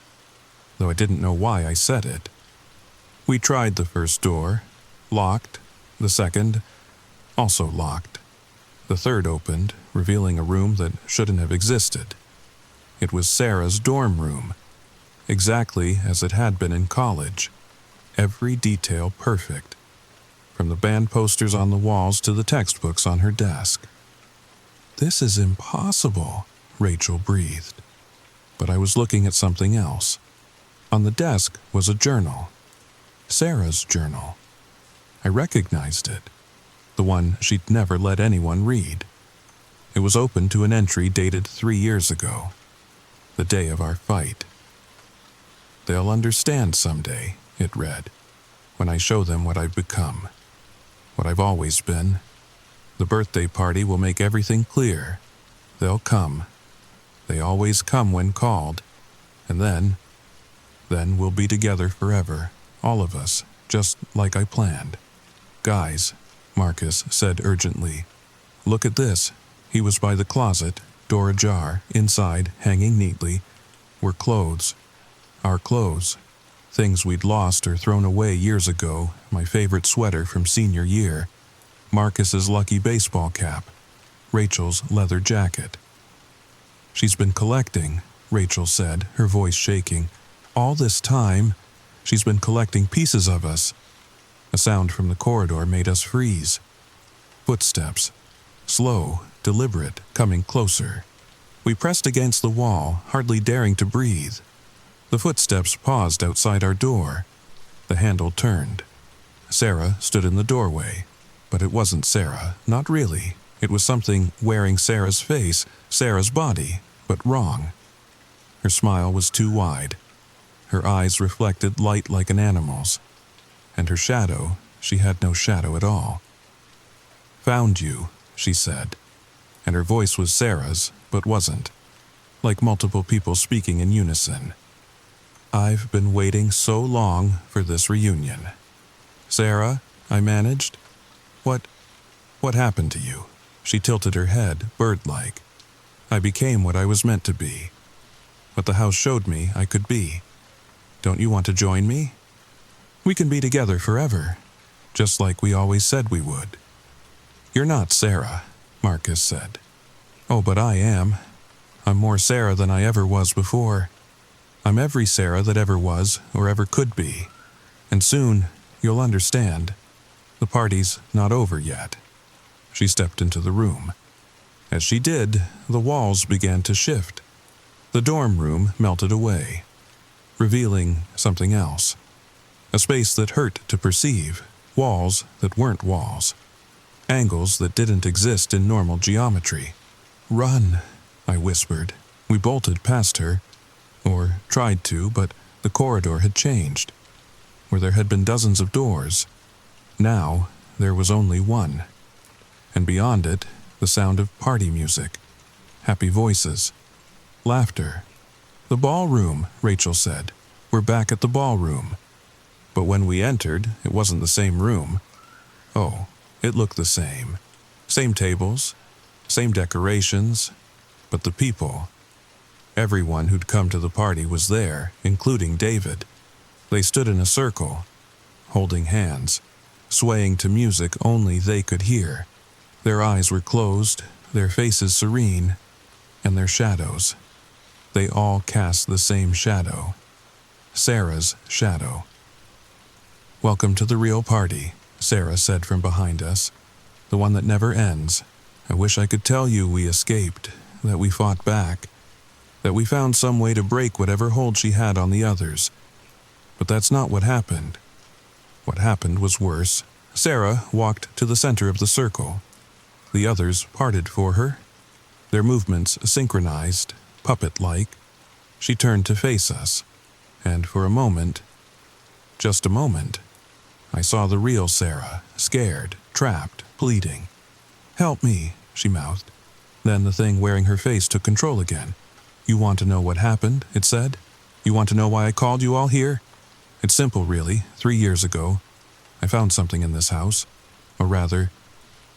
S1: though I didn't know why I said it. We tried the first door, locked. The second, also locked. The third opened, revealing a room that shouldn't have existed. It was Sarah's dorm room, exactly as it had been in college. Every detail perfect, from the band posters on the walls to the textbooks on her desk. "This is impossible," Rachel breathed. But I was looking at something else. On the desk was a journal. Sarah's journal. I recognized it. The one she'd never let anyone read. It was open to an entry dated 3 years ago. The day of our fight. "They'll understand someday," it read, "when I show them what I've become. What I've always been. The birthday party will make everything clear. They'll come. They always come when called. And then we'll be together forever, all of us, just like I planned." "Guys," Marcus said urgently, "look at this." He was by the closet, door ajar. Inside, hanging neatly, were clothes. Our clothes. Things we'd lost or thrown away years ago. My favorite sweater from senior year. Marcus's lucky baseball cap. Rachel's leather jacket. "She's been collecting," Rachel said, her voice shaking. "All this time, she's been collecting pieces of us." A sound from the corridor made us freeze. Footsteps. Slow, deliberate, coming closer. We pressed against the wall, hardly daring to breathe. The footsteps paused outside our door. The handle turned. Sarah stood in the doorway. But it wasn't Sarah, not really. It was something wearing Sarah's face, Sarah's body, but wrong. Her smile was too wide. Her eyes reflected light like an animal's. And her shadow, she had no shadow at all. "Found you," she said. And her voice was Sarah's, but wasn't. Like multiple people speaking in unison. "I've been waiting so long for this reunion." "Sarah," I managed. What happened to you?" She tilted her head, bird-like. "I became what I was meant to be. What the house showed me I could be. Don't you want to join me? We can be together forever, just like we always said we would." "You're not Sarah," Marcus said. "Oh, but I am. I'm more Sarah than I ever was before. I'm every Sarah that ever was or ever could be. And soon, you'll understand. The party's not over yet." She stepped into the room. As she did, the walls began to shift. The dorm room melted away, revealing something else. A space that hurt to perceive, walls that weren't walls. Angles that didn't exist in normal geometry. "Run," I whispered. We bolted past her, or tried to, but the corridor had changed. Where there had been dozens of doors, now there was only one. And beyond it, the sound of party music, happy voices, laughter. "The ballroom," Rachel said. "We're back at the ballroom." But when we entered, it wasn't the same room. Oh, it looked the same. Same tables, same decorations, but the people. Everyone who'd come to the party was there, including David. They stood in a circle, holding hands, swaying to music only they could hear. Their eyes were closed, their faces serene, and their shadows. They all cast the same shadow. Sarah's shadow. "Welcome to the real party," Sarah said from behind us. "The one that never ends. I wish I could tell you we escaped, that we fought back, that we found some way to break whatever hold she had on the others. But that's not what happened. What happened was worse." Sarah walked to the center of the circle. The others parted for her, their movements synchronized, puppet-like. She turned to face us, and for a moment, just a moment, I saw the real Sarah, scared, trapped, pleading. "Help me," she mouthed. Then the thing wearing her face took control again. "You want to know what happened?" it said. "You want to know why I called you all here? It's simple, really. 3 years ago, I found something in this house. Or rather,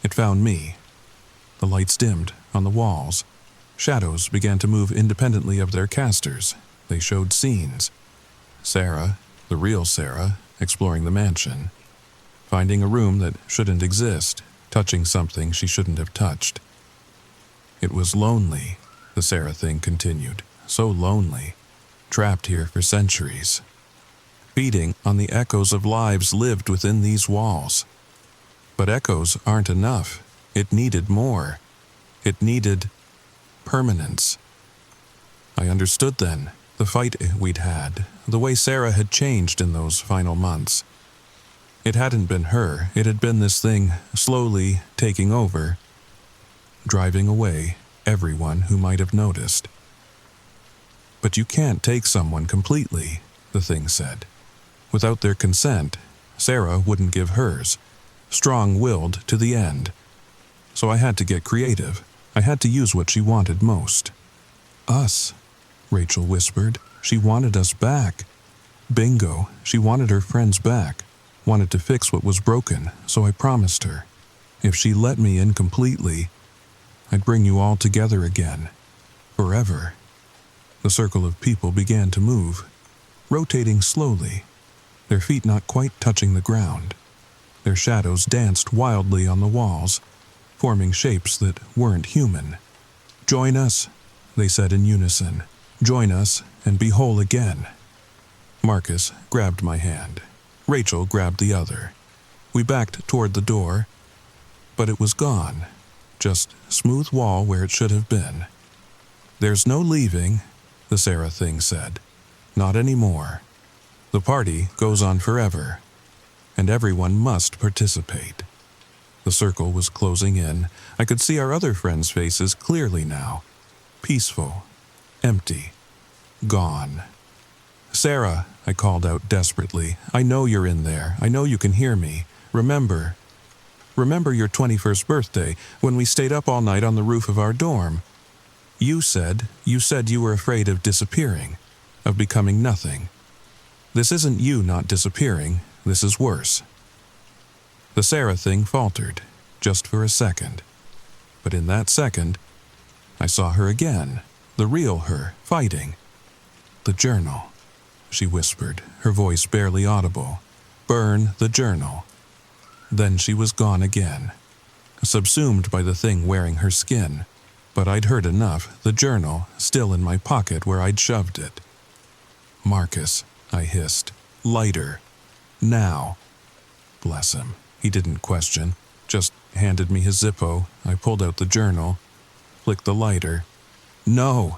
S1: it found me." The lights dimmed on the walls. Shadows began to move independently of their casters. They showed scenes. Sarah, the real Sarah, exploring the mansion. Finding a room that shouldn't exist, touching something she shouldn't have touched. "It was lonely," the Sarah thing continued. "So lonely. Trapped here for centuries. Feeding on the echoes of lives lived within these walls. But echoes aren't enough. It needed more. It needed permanence." I understood then, The fight we'd had, the way Sarah had changed in those final months. It hadn't been her, it had been this thing slowly taking over, driving away everyone who might have noticed. But you can't take someone completely, the thing said. Without their consent, Sarah wouldn't give hers, strong-willed to the end. So I had to get creative. I had to use what she wanted most. Us, Rachel whispered. She wanted us back. Bingo, she wanted her friends back. Wanted to fix what was broken, so I promised her. If she let me in completely, I'd bring you all together again. Forever. The circle of people began to move, rotating slowly, their feet not quite touching the ground. Their shadows danced wildly on the walls, forming shapes that weren't human. "Join us," they said in unison. "Join us and be whole again." Marcus grabbed my hand. Rachel grabbed the other. We backed toward the door, but it was gone. Just smooth wall where it should have been. "There's no leaving," the Sarah thing said. "Not anymore. The party goes on forever, and everyone must participate." The circle was closing in. I could see our other friends' faces clearly now. Peaceful, empty, gone. "Sarah," I called out desperately, "I know you're in there. I know you can hear me. Remember your 21st birthday, when we stayed up all night on the roof of our dorm. You said you were afraid of disappearing, of becoming nothing. This isn't you not disappearing, this is worse." The Sarah thing faltered, just for a second. But in that second, I saw her again, the real her, fighting. "The journal," she whispered, her voice barely audible. "Burn the journal." Then she was gone again, subsumed by the thing wearing her skin. But I'd heard enough, the journal still in my pocket where I'd shoved it. "Marcus," I hissed, "lighter. Now." Bless him. He didn't question, just handed me his Zippo. I pulled out the journal, flicked the lighter. "No!"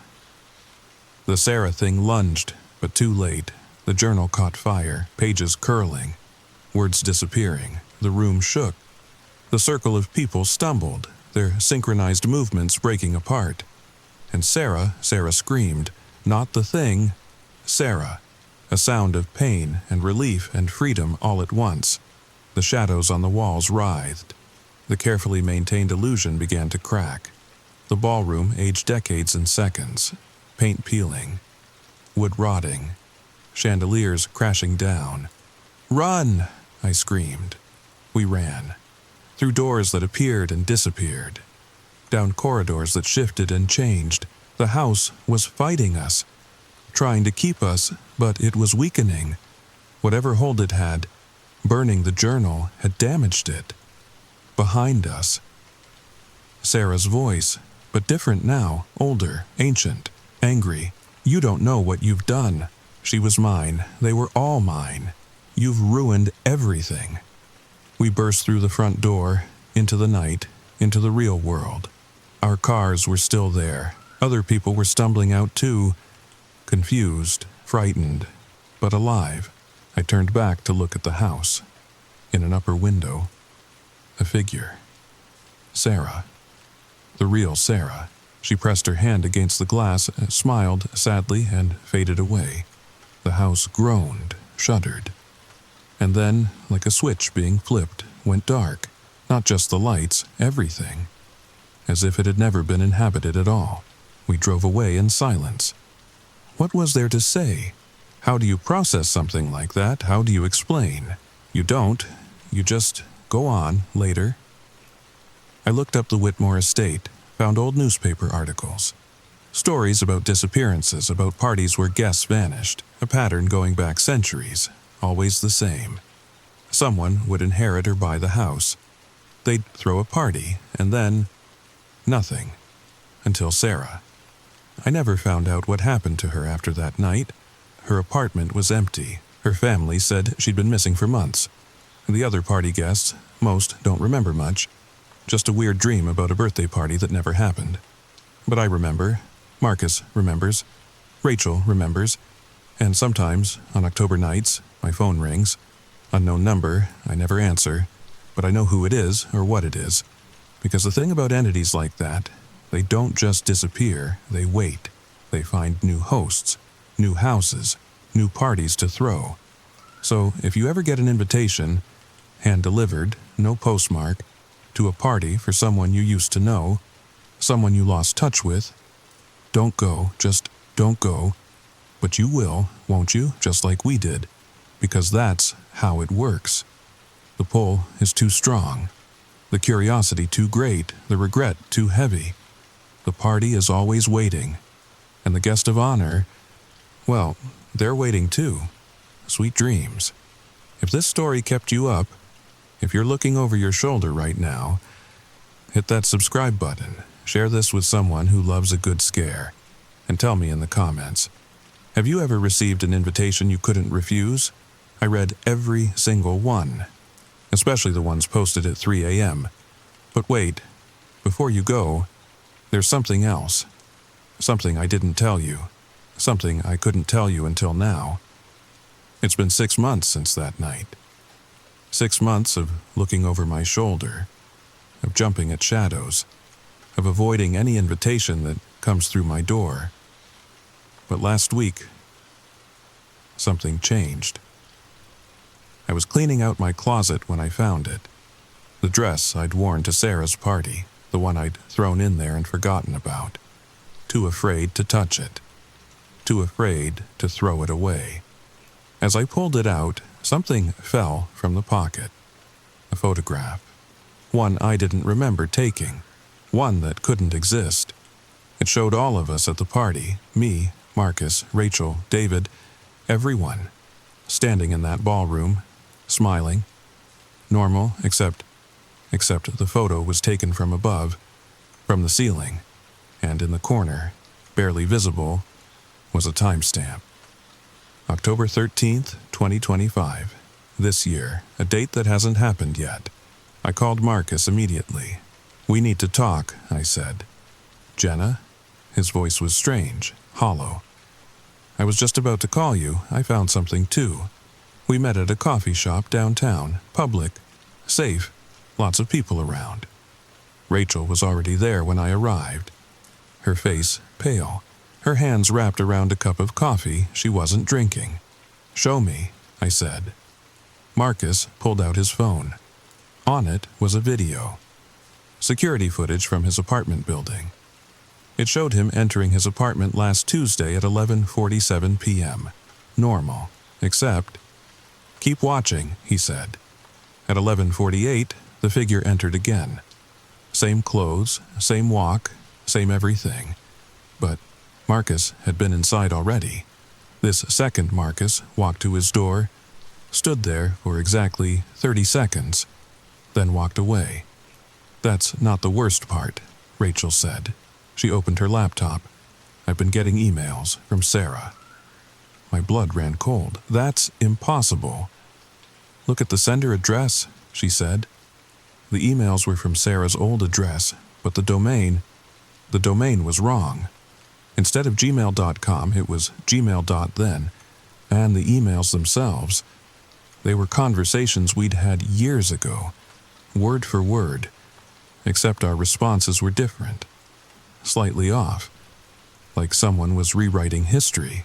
S1: The Sarah thing lunged, but too late. The journal caught fire, pages curling, words disappearing. The room shook. The circle of people stumbled, their synchronized movements breaking apart. And Sarah screamed, not the thing, Sarah, a sound of pain and relief and freedom all at once. The shadows on the walls writhed. The carefully maintained illusion began to crack. The ballroom aged decades in seconds, paint peeling, wood rotting, chandeliers crashing down. "Run!" I screamed. We ran. Through doors that appeared and disappeared. Down corridors that shifted and changed. The house was fighting us, trying to keep us, but it was weakening. Whatever hold it had, burning the journal had damaged it. Behind us, Sarah's voice, but different now, older, ancient, angry. "You don't know what you've done." She was mine. They were all mine. "You've ruined everything." We burst through the front door, into the night, into the real world. Our cars were still there. Other people were stumbling out too, confused, frightened, but alive. I turned back to look at the house. In an upper window, a figure. Sarah. The real Sarah. She pressed her hand against the glass, smiled sadly, and faded away. The house groaned, shuddered. And then, like a switch being flipped, went dark. Not just the lights, everything. As if it had never been inhabited at all. We drove away in silence. What was there to say? How do you process something like that? How do you explain? You don't. You just go on later. I looked up the Whitmore estate, found old newspaper articles. Stories about disappearances, about parties where guests vanished, a pattern going back centuries, always the same. Someone would inherit or buy the house. They'd throw a party, and then nothing. Until Sarah. I never found out what happened to her after that night. Her apartment was empty. Her family said she'd been missing for months. The other party guests, most don't remember much. Just a weird dream about a birthday party that never happened. But I remember. Marcus remembers. Rachel remembers. And sometimes, on October nights, my phone rings. Unknown number, I never answer, but I know who it is or what it is. Because the thing about entities like that, they don't just disappear, they wait. They find new hosts, new houses, new parties to throw. So if you ever get an invitation, hand-delivered, no postmark, to a party for someone you used to know, someone you lost touch with, don't go, just don't go. But you will, won't you, just like we did, because that's how it works. The pull is too strong, the curiosity too great, the regret too heavy. The party is always waiting, and the guest of honor, well, they're waiting too. Sweet dreams. If this story kept you up, if you're looking over your shoulder right now, hit that subscribe button, share this with someone who loves a good scare, and tell me in the comments. Have you ever received an invitation you couldn't refuse? I read every single one, especially the ones posted at 3 a.m. But wait, before you go, there's something else. Something I didn't tell you. Something I couldn't tell you until now. It's been 6 months since that night. 6 months of looking over my shoulder, of jumping at shadows, of avoiding any invitation that comes through my door. But last week, something changed. I was cleaning out my closet when I found it. The dress I'd worn to Sarah's party, the one I'd thrown in there and forgotten about. Too afraid to touch it. Too afraid to throw it away. As I pulled it out, something fell from the pocket. A photograph. One I didn't remember taking. One that couldn't exist. It showed all of us at the party, me, Marcus, Rachel, David, everyone, standing in that ballroom, smiling. Normal, except the photo was taken from above, from the ceiling, and in the corner, barely visible, was a timestamp. October 13th, 2025. This year, a date that hasn't happened yet. I called Marcus immediately. "We need to talk," I said. "Jenna?" His voice was strange, hollow. "I was just about to call you. I found something too. We met at a coffee shop downtown, public, safe, lots of people around." Rachel was already there when I arrived. Her face pale, her hands wrapped around a cup of coffee she wasn't drinking. "Show me," I said. Marcus pulled out his phone. On it was a video. Security footage from his apartment building. It showed him entering his apartment last Tuesday at 11:47 p.m. Normal, except... "Keep watching," he said. At 11:48, the figure entered again. Same clothes, same walk, same everything. But Marcus had been inside already. This second Marcus walked to his door, stood there for exactly 30 seconds, then walked away. "That's not the worst part," Rachel said. She opened her laptop. "I've been getting emails from Sarah." My blood ran cold. "That's impossible." "Look at the sender address," she said. The emails were from Sarah's old address, but the domain was wrong. Instead of gmail.com, it was gmail.then, and the emails themselves, they were conversations we'd had years ago, word for word, except our responses were different. Slightly off, like someone was rewriting history.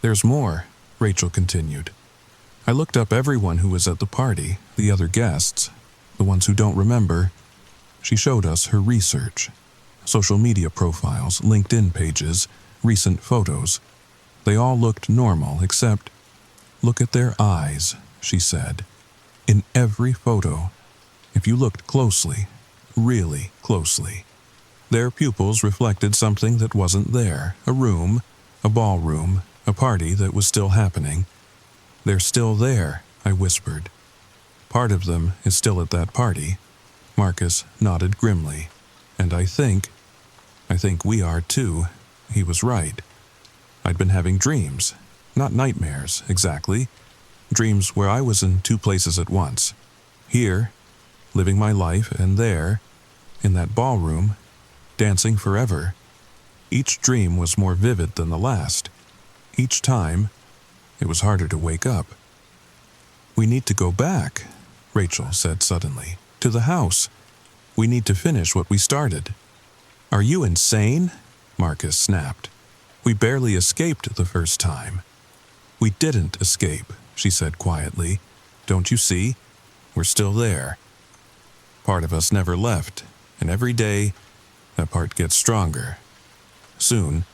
S1: "There's more," Rachel continued. "I looked up everyone who was at the party, the other guests, the ones who don't remember." She showed us her research. Social media profiles, LinkedIn pages, recent photos. They all looked normal, except, "Look at their eyes," she said. "In every photo, if you looked closely, really closely, their pupils reflected something that wasn't there, a room, a ballroom, a party that was still happening. They're still there," I whispered. "Part of them is still at that party." Marcus nodded grimly. "And I think we are too." He was right. I'd been having dreams, not nightmares, exactly. Dreams where I was in two places at once. Here, living my life, and there, in that ballroom, dancing forever. Each dream was more vivid than the last. Each time, it was harder to wake up. "We need to go back," Rachel said suddenly, "to the house. We need to finish what we started." "Are you insane?" Marcus snapped. "We barely escaped the first time." "We didn't escape," she said quietly. "Don't you see? We're still there. Part of us never left, and every day, that part gets stronger. Soon,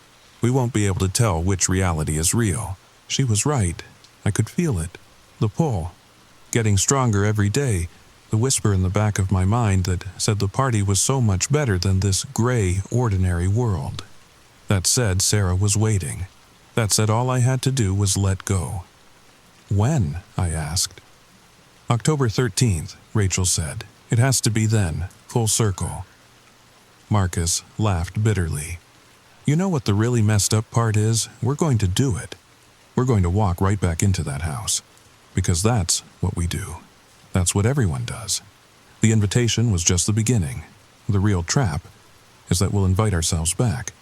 S1: we won't be able to tell which reality is real." She was right. I could feel it. The pull. Getting stronger every day. The whisper in the back of my mind that said the party was so much better than this gray, ordinary world. That said, Sarah was waiting. That said, all I had to do was let go. "When?" I asked. "October 13th, Rachel said. "It has to be then, full circle." Marcus laughed bitterly. "You know what the really messed up part is? We're going to do it. We're going to walk right back into that house. Because that's what we do. That's what everyone does. The invitation was just the beginning. The real trap is that we'll invite ourselves back."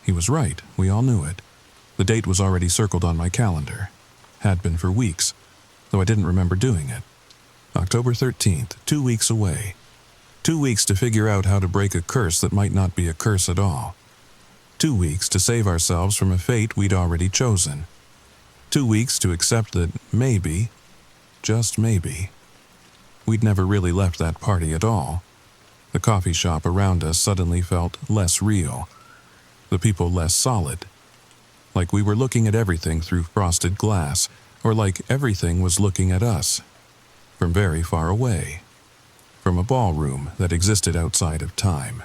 S1: He was right, we all knew it. The date was already circled on my calendar. Had been for weeks, though I didn't remember doing it. October 13th, 2 weeks away. 2 weeks to figure out how to break a curse that might not be a curse at all. 2 weeks to save ourselves from a fate we'd already chosen. 2 weeks to accept that maybe, just maybe, we'd never really left that party at all. The coffee shop around us suddenly felt less real. The people less solid. Like we were looking at everything through frosted glass, or like everything was looking at us. From very far away. From a ballroom that existed outside of time.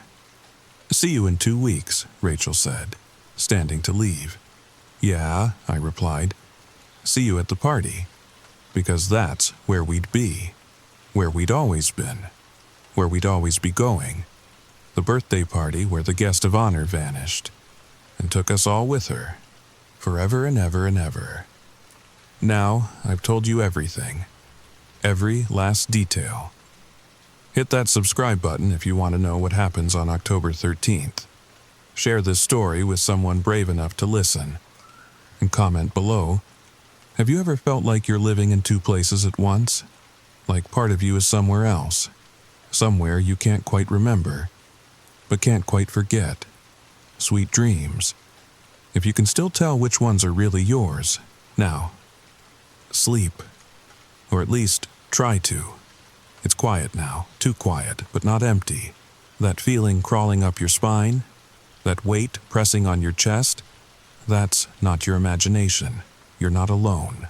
S1: "See you in 2 weeks, Rachel said, standing to leave. "Yeah," I replied. "See you at the party." Because that's where we'd be. Where we'd always been. Where we'd always be going. The birthday party where the guest of honor vanished. And took us all with her. Forever and ever and ever. Now, I've told you everything. Every last detail. Hit that subscribe button if you want to know what happens on October 13th. Share this story with someone brave enough to listen. And comment below, have you ever felt like you're living in 2 places at once? Like part of you is somewhere else. Somewhere you can't quite remember, but can't quite forget. Sweet dreams. If you can still tell which ones are really yours, now, sleep. Or at least, try to. It's quiet now, too quiet, but not empty. That feeling crawling up your spine, that weight pressing on your chest, that's not your imagination. You're not alone.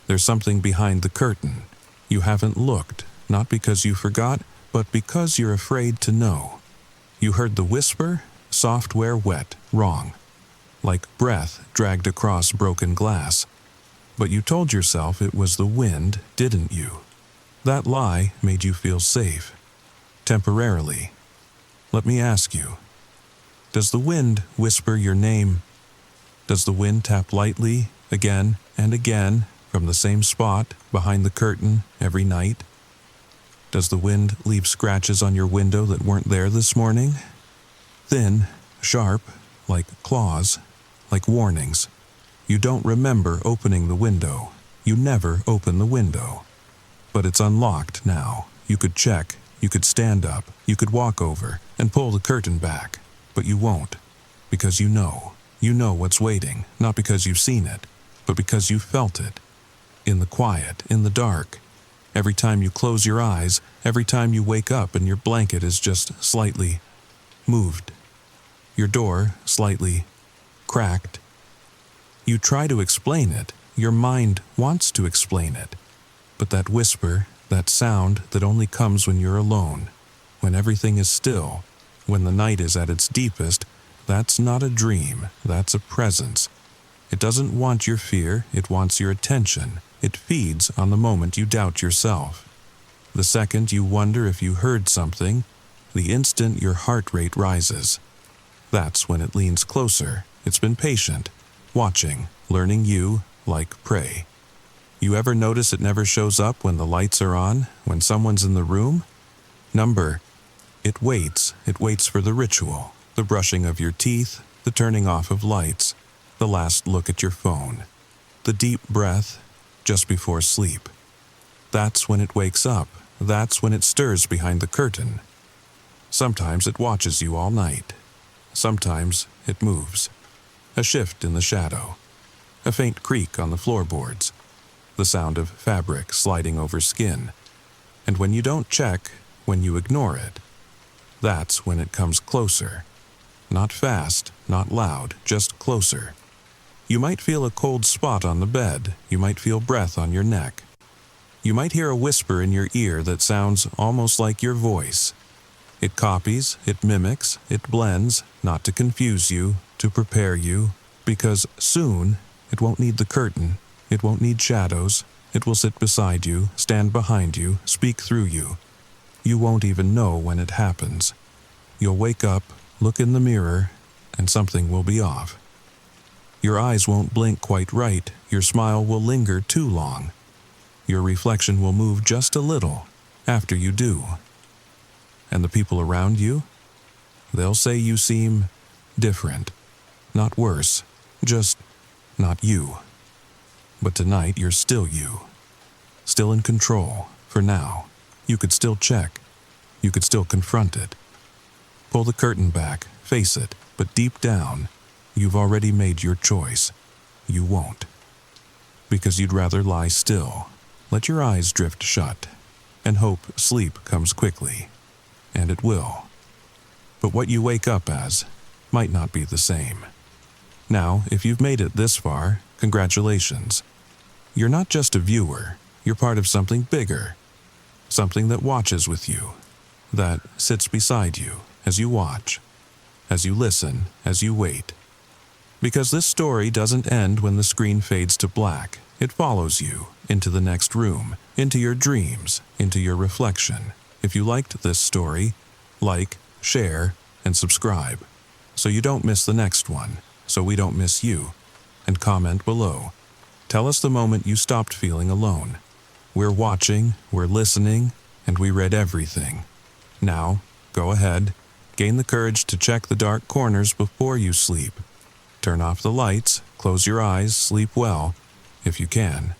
S1: There's something behind the curtain. You haven't looked, not because you forgot, but because you're afraid to know. You heard the whisper, soft where wet, wrong. Like breath dragged across broken glass. But you told yourself it was the wind, didn't you? That lie made you feel safe. Temporarily. Let me ask you. Does the wind whisper your name? Does the wind tap lightly, again and again, from the same spot, behind the curtain, every night? Does the wind leave scratches on your window that weren't there this morning? Thin, sharp, like claws, like warnings. You don't remember opening the window. You never open the window. But it's unlocked now. You could check, you could stand up, you could walk over and pull the curtain back. But you won't. Because you know. You know what's waiting, not because you've seen it, but because you felt it. In the quiet, in the dark. Every time you close your eyes, every time you wake up and your blanket is just slightly moved. Your door slightly cracked. You try to explain it. Your mind wants to explain it. But that whisper, that sound that only comes when you're alone, when everything is still, when the night is at its deepest, that's not a dream, that's a presence. It doesn't want your fear, it wants your attention. It feeds on the moment you doubt yourself. The second you wonder if you heard something, the instant your heart rate rises. That's when it leans closer. It's been patient, watching, learning you like prey. You ever notice it never shows up when the lights are on, when someone's in the room? It waits for the ritual, the brushing of your teeth, the turning off of lights, the last look at your phone, the deep breath just before sleep. That's when it wakes up. That's when it stirs behind the curtain. Sometimes it watches you all night. Sometimes it moves. A shift in the shadow. A faint creak on the floorboards. The sound of fabric sliding over skin. And when you don't check, when you ignore it, that's when it comes closer. Not fast, not loud, just closer. You might feel a cold spot on the bed. You might feel breath on your neck. You might hear a whisper in your ear that sounds almost like your voice. It copies, it mimics, it blends, not to confuse you, to prepare you, because soon it won't need the curtain, it won't need shadows, it will sit beside you, stand behind you, speak through you. You won't even know when it happens. You'll wake up, look in the mirror, and something will be off. Your eyes won't blink quite right, your smile will linger too long. Your reflection will move just a little after you do. And the people around you? They'll say you seem different. Not worse, just not you. But tonight you're still you. Still in control, for now. You could still check. You could still confront it. Pull the curtain back, face it, but deep down, you've already made your choice. You won't. Because you'd rather lie still, let your eyes drift shut, and hope sleep comes quickly. And it will. But what you wake up as might not be the same. Now, if you've made it this far, congratulations. You're not just a viewer, you're part of something bigger. Something that watches with you, that sits beside you as you watch, as you listen, as you wait. Because this story doesn't end when the screen fades to black. It follows you into the next room, into your dreams, into your reflection. If you liked this story, like, share, and subscribe, so you don't miss the next one, so we don't miss you, and comment below. Tell us the moment you stopped feeling alone. We're watching, we're listening, and we read everything. Now, go ahead, gain the courage to check the dark corners before you sleep. Turn off the lights, close your eyes, sleep well, if you can.